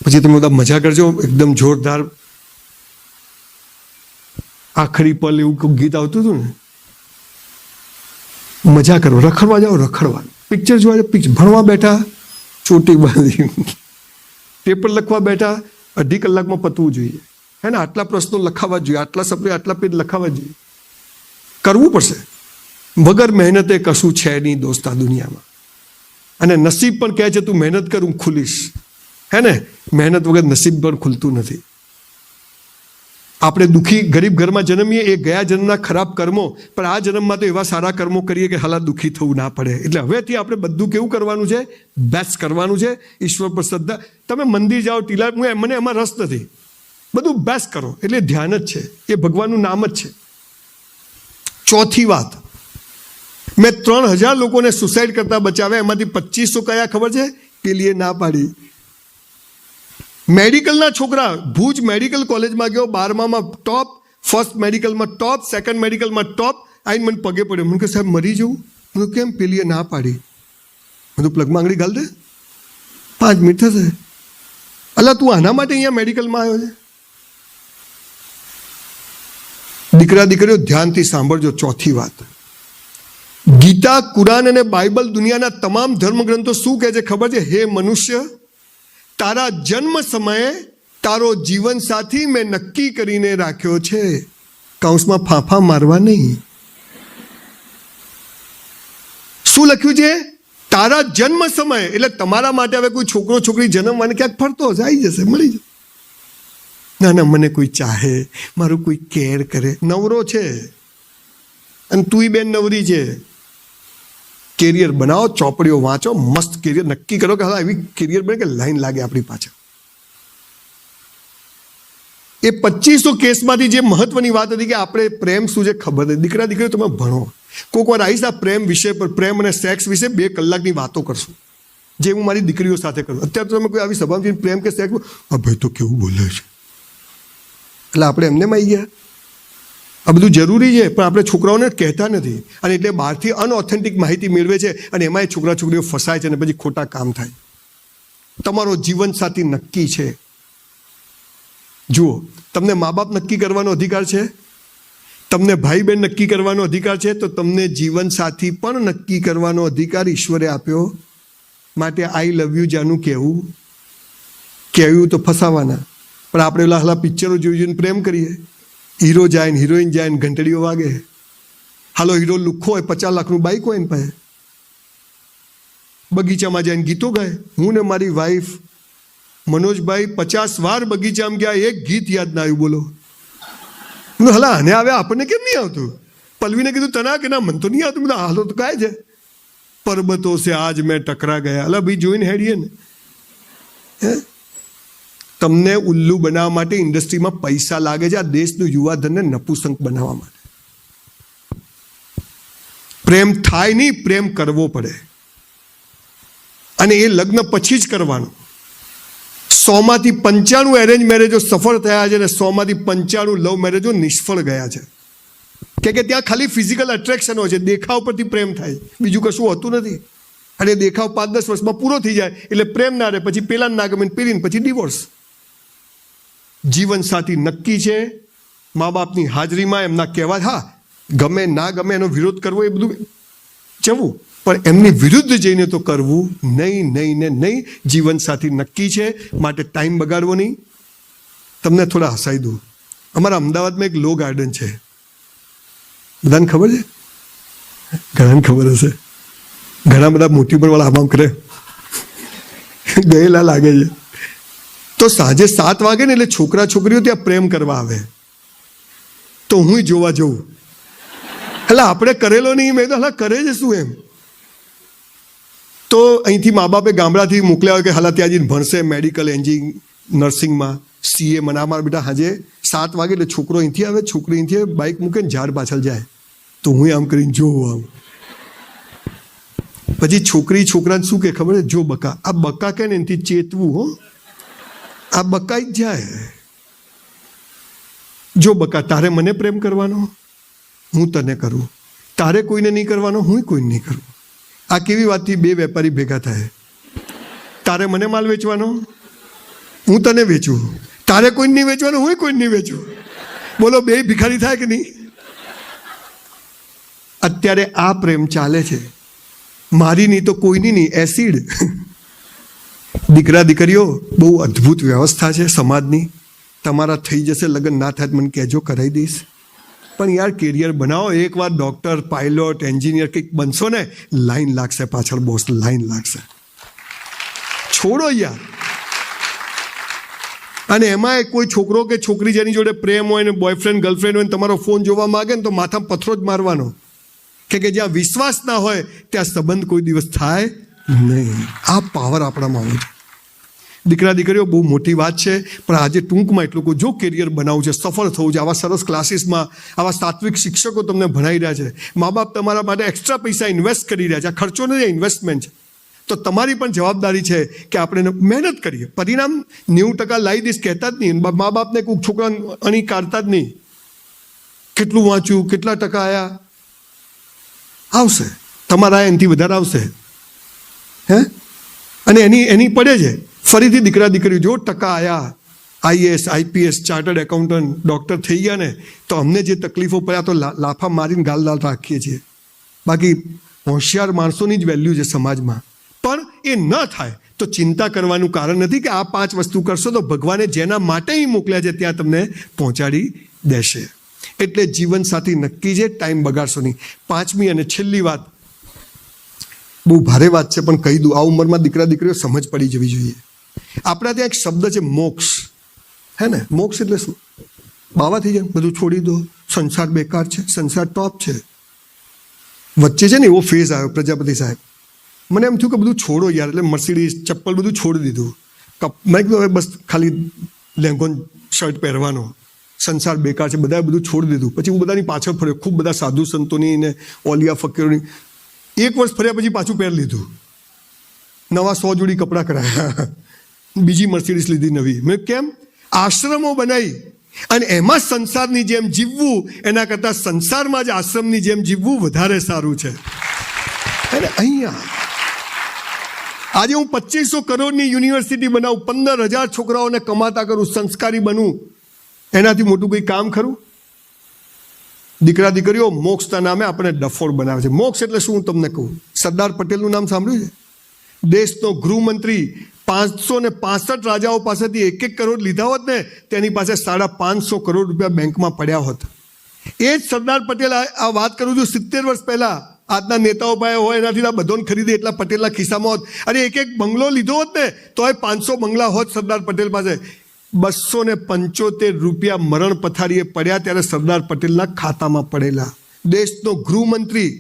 પછી તમે બધા મજા કરજો એકદમ જોરદાર. આખરી પલ એવું ગીત આવતું હતું ને, મજા કરો, રખડવા જાઓ, રખડવા, પિક્ચર જોવા જાઓ, પિક્ચર, ભણવા બેઠા ચોટી બાંધી, પેપર લખવા બેઠા 2.5 કલાકમાં પતવું જોઈએ. હે ને? આટલા પ્રશ્નો લખાવા જોઈએ, આટલા શબ્દો, આટલા પેજ લખાવા જોઈએ. કરવું પડશે. વગર મહેનતે કશું છે નહીં દોસ્ત આ દુનિયામાં. અને નસીબ પણ કહે છે તું મહેનત કર, હું ખુલીશ. હે ને? મહેનત વગર નસીબ પણ ખુલતું નથી. આપણે દુઃખી ગરીબ ઘરમાં જન્મીએ એ ગયા જન્મના ખરાબ કર્મો, પણ આ જન્મમાં તો એવા સારા કર્મો કરીએ કે હાલા દુઃખી થવું ના પડે. એટલે હવેથી આપણે બધું કેવું કરવાનું છે? બેસ્ટ કરવાનું છે. ઈશ્વર પર શ્રદ્ધા. તમે મંદિર જાઓ, ટીલા, મને એમાં રસ નથી. બધું બેસ્ટ કરો એટલે ધ્યાન જ છે, એ ભગવાનનું નામ જ છે. ચોથી વાત, મેં 3000 લોકોને સુસાઇડ કરતા બચાવ્યા, એમાંથી 2500 કયા ખબર છે? પેલીએ ના પાડી. મેડિકલના છોકરા, ભુજ મેડિકલ કોલેજમાં ગયો, 12મામાં ટોપ, ફર્સ્ટ મેડિકલમાં ટોપ, સેકન્ડ મેડિકલમાં ટોપ. આઈને મને પગે પડ્યો. મને કહે સાહેબ મરી જવું. મને કેમ? પેલીએ ના પાડી. બધું પ્લગમાં આંગળી ગાલ દે, 5 મિનિટ થશે. અલા તું આના માટે અહીંયા મેડિકલમાં આવ્યો છે? દીકરા દીકરીઓ ધ્યાનથી સાંભળજો. ચોથી વાત, ગીતા, કુરાન અને બાઇબલ દુનિયાના તમામ ધર્મગ્રંથો શું કહે છે ખબર છે? હે મનુષ્ય, તારા જન્મ સમયે તારો જીવન સાથી મેં નક્કી કરીને રાખ્યો છે. કૌંસમાં ફાંફા મારવા નહીં. શું લખ્યું છે? તારા જન્મ સમયે. એટલે તમારા માટે હવે કોઈ છોકરો છોકરી જન્મવાને ક્યાંક ફરતો હશે, આવી જશે, મળી જશે. ના મને કોઈ ચાહે, મારું કોઈ કેર કરે. નવરો છે અને તુંય બેન નવરી છે. કેરિયર બનાવો, ચોપડીઓ વાંચો, મસ્ત કેરિયર નક્કી કરો કે હા એવી કેરિયર બને કે લાઈન લાગે આપણી પાછળ. એ 2500 કેસમાંથી જે મહત્વની વાત હતી કે આપણે પ્રેમ શું છે ખબર નથી. દીકરા દીકરીઓ તમે ભણો. કોઈક વાર આવીશ આ પ્રેમ વિષય પર, પ્રેમ અને સેક્સ વિશે 2 કલાકની વાતો કરશું, જે હું મારી દીકરીઓ સાથે કરું. અત્યારે તો તમે કોઈ આવી સભામાં પ્રેમ કે સેક્સ, આ ભાઈ તો કેવું બોલે છે, એટલે આપણે એમને આવી ગયા. આ બધું જરૂરી છે પણ આપણે છોકરાઓને કહેતા નથી, અને એટલે બહારથી અનઓથેન્ટિક માહિતી મેળવે છે, અને એમાં છોકરા છોકરીઓ ફસાય છે અને પછી ખોટા કામ થાય. તમારો જીવનસાથી નક્કી છે. જુઓ, તમને મા બાપ નક્કી કરવાનો અધિકાર છે, તમને ભાઈ બહેન નક્કી કરવાનો અધિકાર છે, તો તમને જીવનસાથી પણ નક્કી કરવાનો અધિકાર ઈશ્વરે આપ્યો. માટે આઈ લવ યુ જાનું કહેવું તો ફસાવાના. પણ આપણે ઓલા હલા પિક્ચરો જોઈને પ્રેમ કરીએ. હીરો જાય ને હિરોઈન જાય ને ઘંટડીઓ વાગે. હાલો હીરો લુખ્ખો હોય, 50 લાખનું બાઈક હોય ને પાસે, બગીચામાં જઈને ગીતો ગાય. હું ને મારી વાઈફ મનોજભાઈ 50 વાર બગીચામાં ગયા, એક ગીત યાદ ના આવ્યું. બોલો હલા આને આવે, આપણને કેમ નહીં આવતું? પલ્વીને કીધું તના કે ના મન તો નહીં આવતું. બધા હાલો તો કાય છે, પર્વતો સે આજ મેં ટકરા ગયા. અલા ભાઈ જોઈને હેડીએ ને. તમને ઉલ્લુ બનાવવા માટે ઇન્ડસ્ટ્રીમાં પૈસા લાગે છે, આ દેશનું યુવાધનને નપુસંક બનાવવા માટે. પ્રેમ થાય નહીં, પ્રેમ કરવો પડે, અને એ લગ્ન પછી જ કરવાનું. 100માંથી 95 એરેન્જ મેરેજો સફળ થયા છે, અને 100માંથી 95 લવ મેરેજો નિષ્ફળ ગયા છે. કે ત્યાં ખાલી ફિઝિકલ એટ્રેક્શન હોય છે, દેખાવ પરથી પ્રેમ થાય, બીજું કશું હોતું નથી. અને દેખાવ 5-10 વર્ષમાં પૂરો થઈ જાય એટલે પ્રેમ ના રહે, પછી પેલા ના ગમે પેલીને પછી ડિવોર્સ. જીવનસાથી નક્કી છે મા બાપની હાજરીમાં, એમના કહેવા, હા ગમે ના ગમે એનો વિરોધ કરવો એ બધું જવું, પણ એમની વિરુદ્ધ જઈને તો કરવું નહીં, નહીં ને નહીં. જીવનસાથી નક્કી છે, માટે ટાઈમ બગાડવો નહીં. તમને થોડા હસાઈ દઉં. અમારા અમદાવાદમાં એક લો ગાર્ડન છે, બધાને ખબર છે? ઘણાને ખબર હશે. ઘણા બધા મોટી ઉંમરવાળા આમ કરે, ગયેલા લાગે છે. તો સાંજે 7 વાગે ને એટલે છોકરા છોકરીઓ ત્યાં પ્રેમ કરવા આવે, તો હું જોવા જઉં. એટલે આપણે કરેલો નહીં, મેં તો હાલા કરે છે શું એમ. તો અહીંથી મા બાપે ગામડાથી મોકલ્યા હોય કે હાલા ત્યાં જઈને ભણશે મેડિકલ, એન્જિનિયરિંગ, નર્સિંગમાં, CA. મને અમારા બેટા સાંજે 7 વાગે એટલે છોકરો અહીંથી આવે, છોકરી અહીંથી આવે, બાઇક મૂકે ને ઝાડ પાછળ જાય, તો હું આમ કરીને જોઉં આમ. પછી છોકરી છોકરાને શું કે ખબર છે? જો બકા. આ બકા કે ને એનાથી ચેતવું, હો, આ બકાઈ જ જાય. જો બકા, તારે મને પ્રેમ કરવાનો, હું તને કરું. તારે કોઈને નહીં કરવાનો, હું કોઈને નહીં કરું. આ કેવી વાતથી 2 વેપારી ભેગા થાય? તારે મને માલ વેચવાનો, હું તને વેચું. તારે કોઈને નહીં વેચવાનો, હું કોઈને નહીં વેચું. બોલો, 2 ભિખારી થાય કે નહીં? અત્યારે આ પ્રેમ ચાલે છે. મારી નહીં તો કોઈની નહીં, એસિડ. દીકરા દીકરીઓ, બહુ અદ્ભુત વ્યવસ્થા છે સમાજની. તમારા થઈ જશે લગ્ન, ના થાય મને કહેજો, કરાવી દઈશ. પણ યાર કેરિયર બનાવો. એકવાર ડૉક્ટર, પાયલોટ, એન્જિનિયર કંઈક બનશો ને, લાઈન લાગશે પાછળ, બોસ લાઈન લાગશે. છોડો યાર. અને એમાં કોઈ છોકરો કે છોકરી જેની જોડે પ્રેમ હોય ને, બોયફ્રેન્ડ ગર્લફ્રેન્ડ હોય ને, તમારો ફોન જોવા માગે ને, તો માથામાં પથ્થરો જ મારવાનો. કે જ્યાં વિશ્વાસ ના હોય ત્યાં સંબંધ કોઈ દિવસ થાય નહીં. આ પાવર આપણામાં હોય છે. દીકરા દીકરીઓ, બહુ મોટી વાત છે, પણ આજે ટૂંકમાં એટલું કહું, જો કેરિયર બનાવવું છે, સફળ થવું છે, આવા સરસ ક્લાસીસમાં આવા સાત્વિક શિક્ષકો તમને ભણાવી રહ્યા છે, મા બાપ તમારા માટે એક્સ્ટ્રા પૈસા ઇન્વેસ્ટ કરી રહ્યા છે. આ ખર્ચો નથી, ઇન્વેસ્ટમેન્ટ છે. તો તમારી પણ જવાબદારી છે કે આપણે મહેનત કરીએ. પરિણામ 90% લાવી દઈશ કહેતા જ નહીં. મા બાપને કોઈ છોકરા અણી કાઢતા જ નહીં. કેટલું વાંચ્યું, કેટલા ટકા આવ્યા, આવશે તમારા, એનાથી વધારે આવશે. હે? અને એની પડે છે. ફરીથી દીકરા દીકરીઓ, જો ટકા આવ્યા, IAS, IPS, chartered accountant, doctor થઈ ગયા ને, તો અમને જે તકલીફો પડ્યા તો લાફા મારીને ગાલ લાલ રાખીએ છીએ. બાકી હોશિયાર માણસોની જ વેલ્યુ છે સમાજમાં. પણ એ ન થાય તો ચિંતા કરવાનું કારણ નથી કે આ 5 વસ્તુ કરશો તો ભગવાને જેના માટે મોકલ્યા છે ત્યાં તમને પહોંચાડી દેશે. એટલે જીવનસાથી નક્કી છે, ટાઈમ બગાડશો નહીં. 5મી અને છેલ્લી વાત, બહુ ભારે વાત છે પણ કહી દઉં. આ ઉંમરમાં દીકરા દીકરીઓ સમજ પડી જવી જોઈએ. આપણા ત્યાં એક શબ્દ છે મોક્ષ. હે ને? મોક્ષ એટલે શું? બાવા થઈ જાય, બધું છોડી દો, સંસાર બેકાર છે, સંસાર ટોપ છે. વચ્ચે છે ને એવો ફેઝ આવ્યો પ્રજાપતિ સાહેબ, મને એમ થયું કે બધું છોડો યાર. એટલે મર્સિડીઝ, ચપ્પલ બધું છોડી દીધું. મેં કીધું હવે બસ ખાલી લેંગો શર્ટ પહેરવાનો, સંસાર બેકાર છે, બધાએ બધું છોડી દીધું. પછી હું બધાની પાછળ ફર્યો, ખૂબ બધા સાધુ સંતોની ને ઓલિયા ફકીરોની. 1 વર્ષ ફર્યા પછી પાછું પહેરી લીધું. નવા 100 જોડી કપડાં કરાયા, બીજી મર્સિડીઝ લીધી નવી. મેં કેમ? આશ્રમો બનાવી અને એમાં સંસારની જેમ જીવવું એના કરતાં સંસારમાં જ આશ્રમની જેમ જીવવું વધારે સારું છે. અને અહીંયા આજે હું 2500 કરોડની યુનિવર્સિટી બનાવું, 15,000 છોકરાઓને કમાતા કરું, સંસ્કારી બનું, એનાથી મોટું કોઈ કામ ખરું? દીકરા દીકરીઓ, મોક્ષના નામે આપણે ડફોડ બનાવે છે. મોક્ષ એટલે શું હું તમને કહું. સરદાર પટેલનું નામ સાંભળ્યું છે? દેશનો ગૃહમંત્રી 565 રાજાઓ પાસેથી 1-1 કરોડ લીધા હોત ને, તેની પાસે 550 કરોડ રૂપિયા બેંકમાં પડ્યા હોત. એ જ સરદાર પટેલ, આ વાત કરું છું 70 વર્ષ પહેલા. આજના નેતાઓ પાસે હોય એનાથી આ બધોને ખરીદે એટલા પટેલના ખિસ્સામાં હોત. અરે 1-1 બંગલો લીધો હોત ને તો એ 500 બંગલા હોત સરદાર પટેલ પાસે. 275 રૂપિયા મરણ પથારીએ પડ્યા ત્યારે સરદાર પટેલના ખાતામાં પડેલા. દેશનો ગૃહમંત્રી.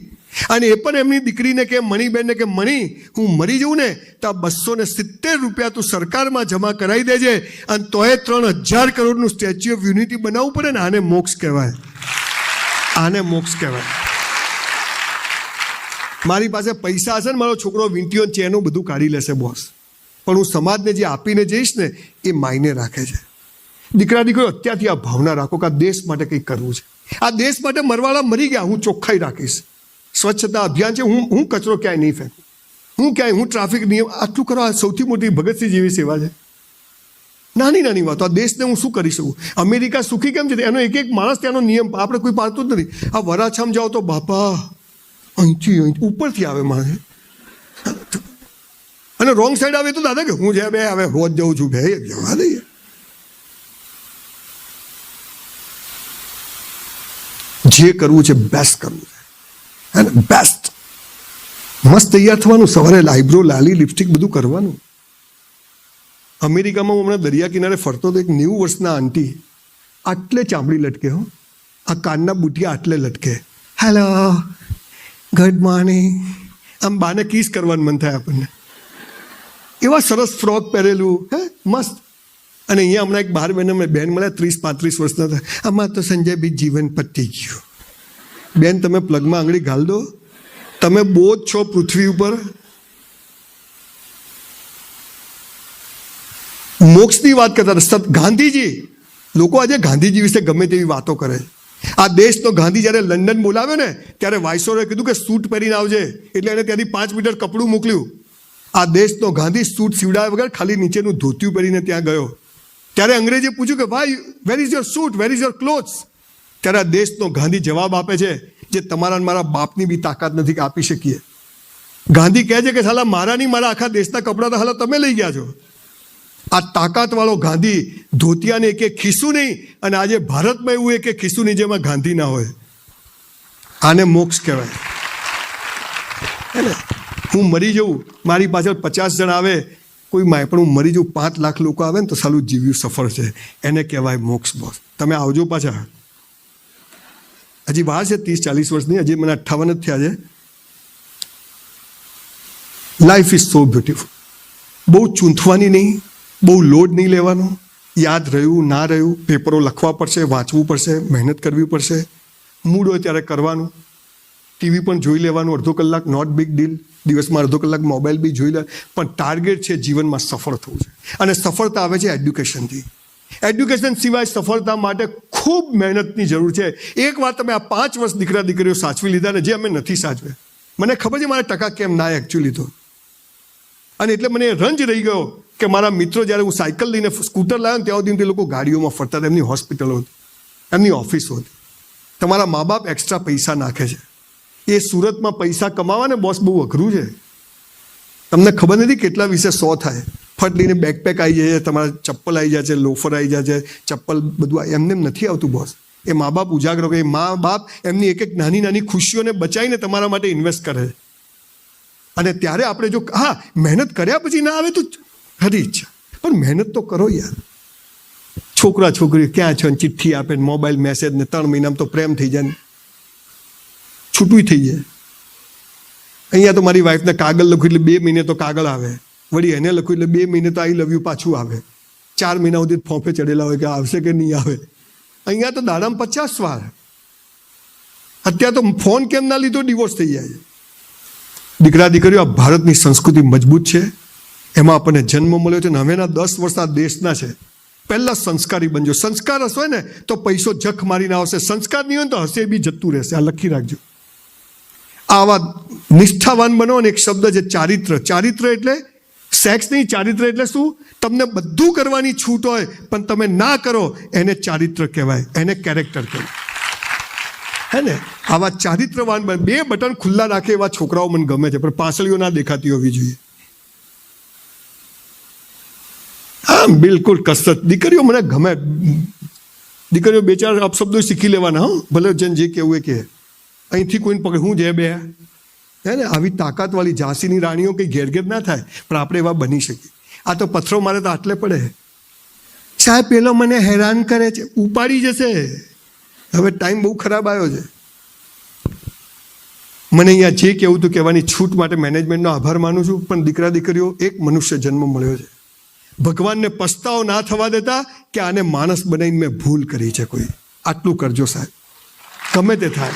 અને એ પણ એમની દીકરીને કે મણીબેનને કે મણી, હું મરી જઉં ને તો 270 રૂપિયા તું સરકારમાં જમા કરાવી દેજે, અને તોય 3000 કરોડનું સ્ટેચ્યુ ઓફ યુનિટી બનાવવું પડે ને. આને મોક્ષ કહેવાય. આને મોક્ષ કહેવાય. મારી પાસે પૈસા હશે ને, મારો છોકરો વીંટીઓ ચેનો બધું કાઢી લેશે બોસ, પણ હું સમાજને જે આપીને જઈશ ને એ માયને રાખે છે. દીકરા દીકરીઓ, અત્યારથી આ ભાવના રાખો કે આ દેશ માટે કંઈક કરવું છે. આ દેશ માટે મરવાળા મરી ગયા, હું ચોખ્ખાઈ રાખીશ. સ્વચ્છતા અભિયાન છે, હું કચરો ક્યાંય નહીં ફેંકું. હું ક્યાંય હું ટ્રાફિક નિયમ આટલું કરો, આ સૌથી મોટી ભગતસિંહ જેવી સેવા છે. નાની નાની વાતો, આ દેશને હું શું કરી શકું? અમેરિકા સુખી કેમ છે? એનો એક એક માણસ ત્યાંનો નિયમ, આપણે કોઈ પાડતું જ નથી. આ વરાછામ જાઓ તો બાપા અહીંથી ઉપરથી આવે માણસ, અને રોંગ સાઈડ આવે તો દાદા કે હું જે બે હવે રોજ જઉં છું, બે જવા દઈએ. જે કરવું છે બેસ્ટ કરવું છે, અને બેસ્ટ મસ્ત તૈયાર થવાનું, સવારે આઈબ્રો, લાલી, લિપસ્ટિક બધું કરવાનું. અમેરિકામાં હું હમણાં દરિયા કિનારે ફરતો તો એક 90 વર્ષના આંટી, આટલે ચામડી લટકે, હો, આ કાનના બુટિયા આટલે લટકે, હેલો ગુડ મોર્નિંગ, આમ બાને કિસ કરવાનું મન થાય આપણને. એવા સરસ ફ્રોક પહેરેલું, હે મસ્ત. અને અહીંયા હમણાં એક 12 બેન મળ્યા 30-35 વર્ષના હતા. આમાં તો સંજય બી જીવન પતી ગયું. બેન તમે પ્લગમાં આંગળી ઘાલ દો, તમે બહુ જ છો પૃથ્વી ઉપર. મોક્ષની વાત કરતા હતા ગાંધીજી. લોકો આજે ગાંધીજી વિશે ગમે તેવી વાતો કરે. આ દેશનો ગાંધી જ્યારે લંડન બોલાવ્યો ને ત્યારે વાઇસરોએ કીધું કે સૂટ પહેરીને આવજે, એટલે એને ત્યાંથી 5 મીટર કપડું મોકલ્યું. આ દેશનો ગાંધી સૂટ સીવડાવ્યા વગર ખાલી નીચેનું ધોતિયું પહેરીને ત્યાં ગયો. ત્યારે અંગ્રેજે પૂછ્યું કે ભાઈ where is your suit, where is your clothes? ત્યારે આ દેશનો ગાંધી જવાબ આપે છે જે તમારા મારા બાપની બી તાકાત નથી કે આપી શકીએ. ગાંધી કહે છે કે સાલા મારા નહીં, મારા આખા દેશના કપડાં તો હાલા તમે લઈ ગયા છો. આ તાકાતવાળો ગાંધી ધોતિયાને એક એક ખિસ્સું નહીં, અને આજે ભારતમાં એવું એક એક ખિસ્સું નહીં જેમાં ગાંધી ના હોય. આને મોક્ષ કહેવાય. હું મરી જઉં, મારી પાછળ 50 જણ આવે કોઈ માય, પણ હું મરી જઉં 5 લાખ લોકો આવે ને તો સાલું જીવ્યું સફળ છે. એને કહેવાય મોક્ષ. બોસ તમે આવજો પાછા. હજી વાર છે 30-40 વર્ષની, હજી મને 58 જ થયા છે. Life is so beautiful. બહુ ચૂંથવાની નહીં, બહુ લોડ નહીં લેવાનો. યાદ રહ્યું ના રહ્યું, પેપરો લખવા પડશે, વાંચવું પડશે, મહેનત કરવી પડશે. મૂડ હોય ત્યારે કરવાનું. ટીવી પણ જોઈ લેવાનું અડધો કલાક, નોટ બિગ ડીલ. દિવસમાં અડધો કલાક મોબાઈલ બી જોઈ લે, પણ ટાર્ગેટ છે જીવનમાં સફળ થવું છે. અને સફળતા આવે છે એડ્યુકેશનથી. એડ્યુકેશન સિવાય સફળતા માટે ખૂબ મહેનતની જરૂર છે. એક વાર તમે આ 5 વર્ષ દીકરા દીકરીઓ સાચવી લીધા ને, જે અમે નથી સાચવ્યા. મને ખબર છે મારા ટકા કેમ ના એકચ્યુઅલી તો. અને એટલે મને રંજ રહી ગયો કે મારા મિત્રો જ્યારે હું સાયકલ લઈને સ્કૂટર લાવ્યો ને ત્યાં સુધી તે લોકો ગાડીઓમાં ફરતા હતા. એમની હોસ્પિટલો હતી, એમની ઓફિસો હતી. તમારા મા બાપ એક્સ્ટ્રા પૈસા નાખે છે. એ સુરતમાં પૈસા કમાવા ને બોસ બહુ અઘરું છે. તમને ખબર નથી કેટલા વિશે 100 થાય. ફટ લઈને બેકપેક આવી જાય છે, તમારા ચપ્પલ આવી જાય છે, લોફર આવી જાય છે, ચપ્પલ બધું એમને નથી આવતું બોસ. એ મા બાપ ઉજાગરો કરે. મા બાપ એમની એક એક નાની નાની ખુશીઓને બચાવીને તમારા માટે ઇન્વેસ્ટ કરે. અને ત્યારે આપણે જો હા મહેનત કર્યા પછી ના આવે તો ખરી ઈચ્છા, પણ મહેનત તો કરો યાર. છોકરા છોકરી ક્યાં છો ચિઠ્ઠી આપે, મોબાઈલ મેસેજ ને 3 મહિનામાં તો પ્રેમ થઈ જાય, છૂટું થઈ જાય. અહીંયા તો મારી વાઈફને કાગળ લખ્યું એટલે 2 મહિને તો કાગળ આવે, વળી એને લખ્યું એટલે 2 મહિને તો આઈ લવ યુ પાછું આવે. 4 મહિના સુધી ફોફે ચડેલા હોય કે આવશે કે નહીં આવે. અહીંયા તો દાડામાં 50 વાર. અત્યારે તો ફોન કેમ ના લીધો ડિવોર્સ થઈ જાય. દીકરા દીકરીઓ, આ ભારતની સંસ્કૃતિ મજબૂત છે, એમાં આપણને જન્મ મળ્યો છે. અને હવેના 10 વર્ષ આ દેશના છે. પહેલાં સંસ્કારી બનજો. સંસ્કાર હશે ને તો પૈસો જખ મારીને આવશે, સંસ્કાર નહીં હોય તો હશે બી જતું રહેશે. આ લખી રાખજો. આવા નિષ્ઠાવાન બનો. અને એક શબ્દ છે ચારિત્ર. ચારિત્ર એટલે સેક્સ નહીં, ચારિત્ર એટલે શું? તમને બધું કરવાની છૂટ હોય પણ તમે ના કરો, એને ચારિત્ર કહેવાય, એને કેરેક્ટર કહેવાય. હે ને? આવા ચારિત્રવાન બને. 2 બટન ખુલ્લા રાખે એવા છોકરાઓ મને ગમે છે, પણ પાસળીઓ ના દેખાતી હોવી જોઈએ. હા બિલકુલ કસરત. દીકરીઓ મને ગમે. દીકરીઓ 2-4 અપશબ્દો શીખી લેવાના. હા ભલે જેને જે કહેવું એ કહે. અહીંથી કોઈને પકડ હું જે બે હે ને, આવી તાકાતવાળી ઝાંસીની રાણીઓ કંઈ ઘેર ઘેર ના થાય, પણ આપણે એવા બની શકીએ. આ તો પથ્થરો મારે તો આટલે પડે. સાહેબ પેલો મને હેરાન કરે છે, ઉપાડી જશે. હવે ટાઈમ બહુ ખરાબ આવ્યો છે. મને અહીંયા જે કહેવું હતું કહેવાની છૂટ માટે મેનેજમેન્ટનો આભાર માનું છું. પણ દીકરા દીકરીઓ, એક મનુષ્ય જન્મ મળ્યો છે. ભગવાનને પસ્તાવો ના થવા દેતા કે આને માણસ બનાવીને મેં ભૂલ કરી છે કોઈ. આટલું કરજો સાહેબ, ગમે તે થાય.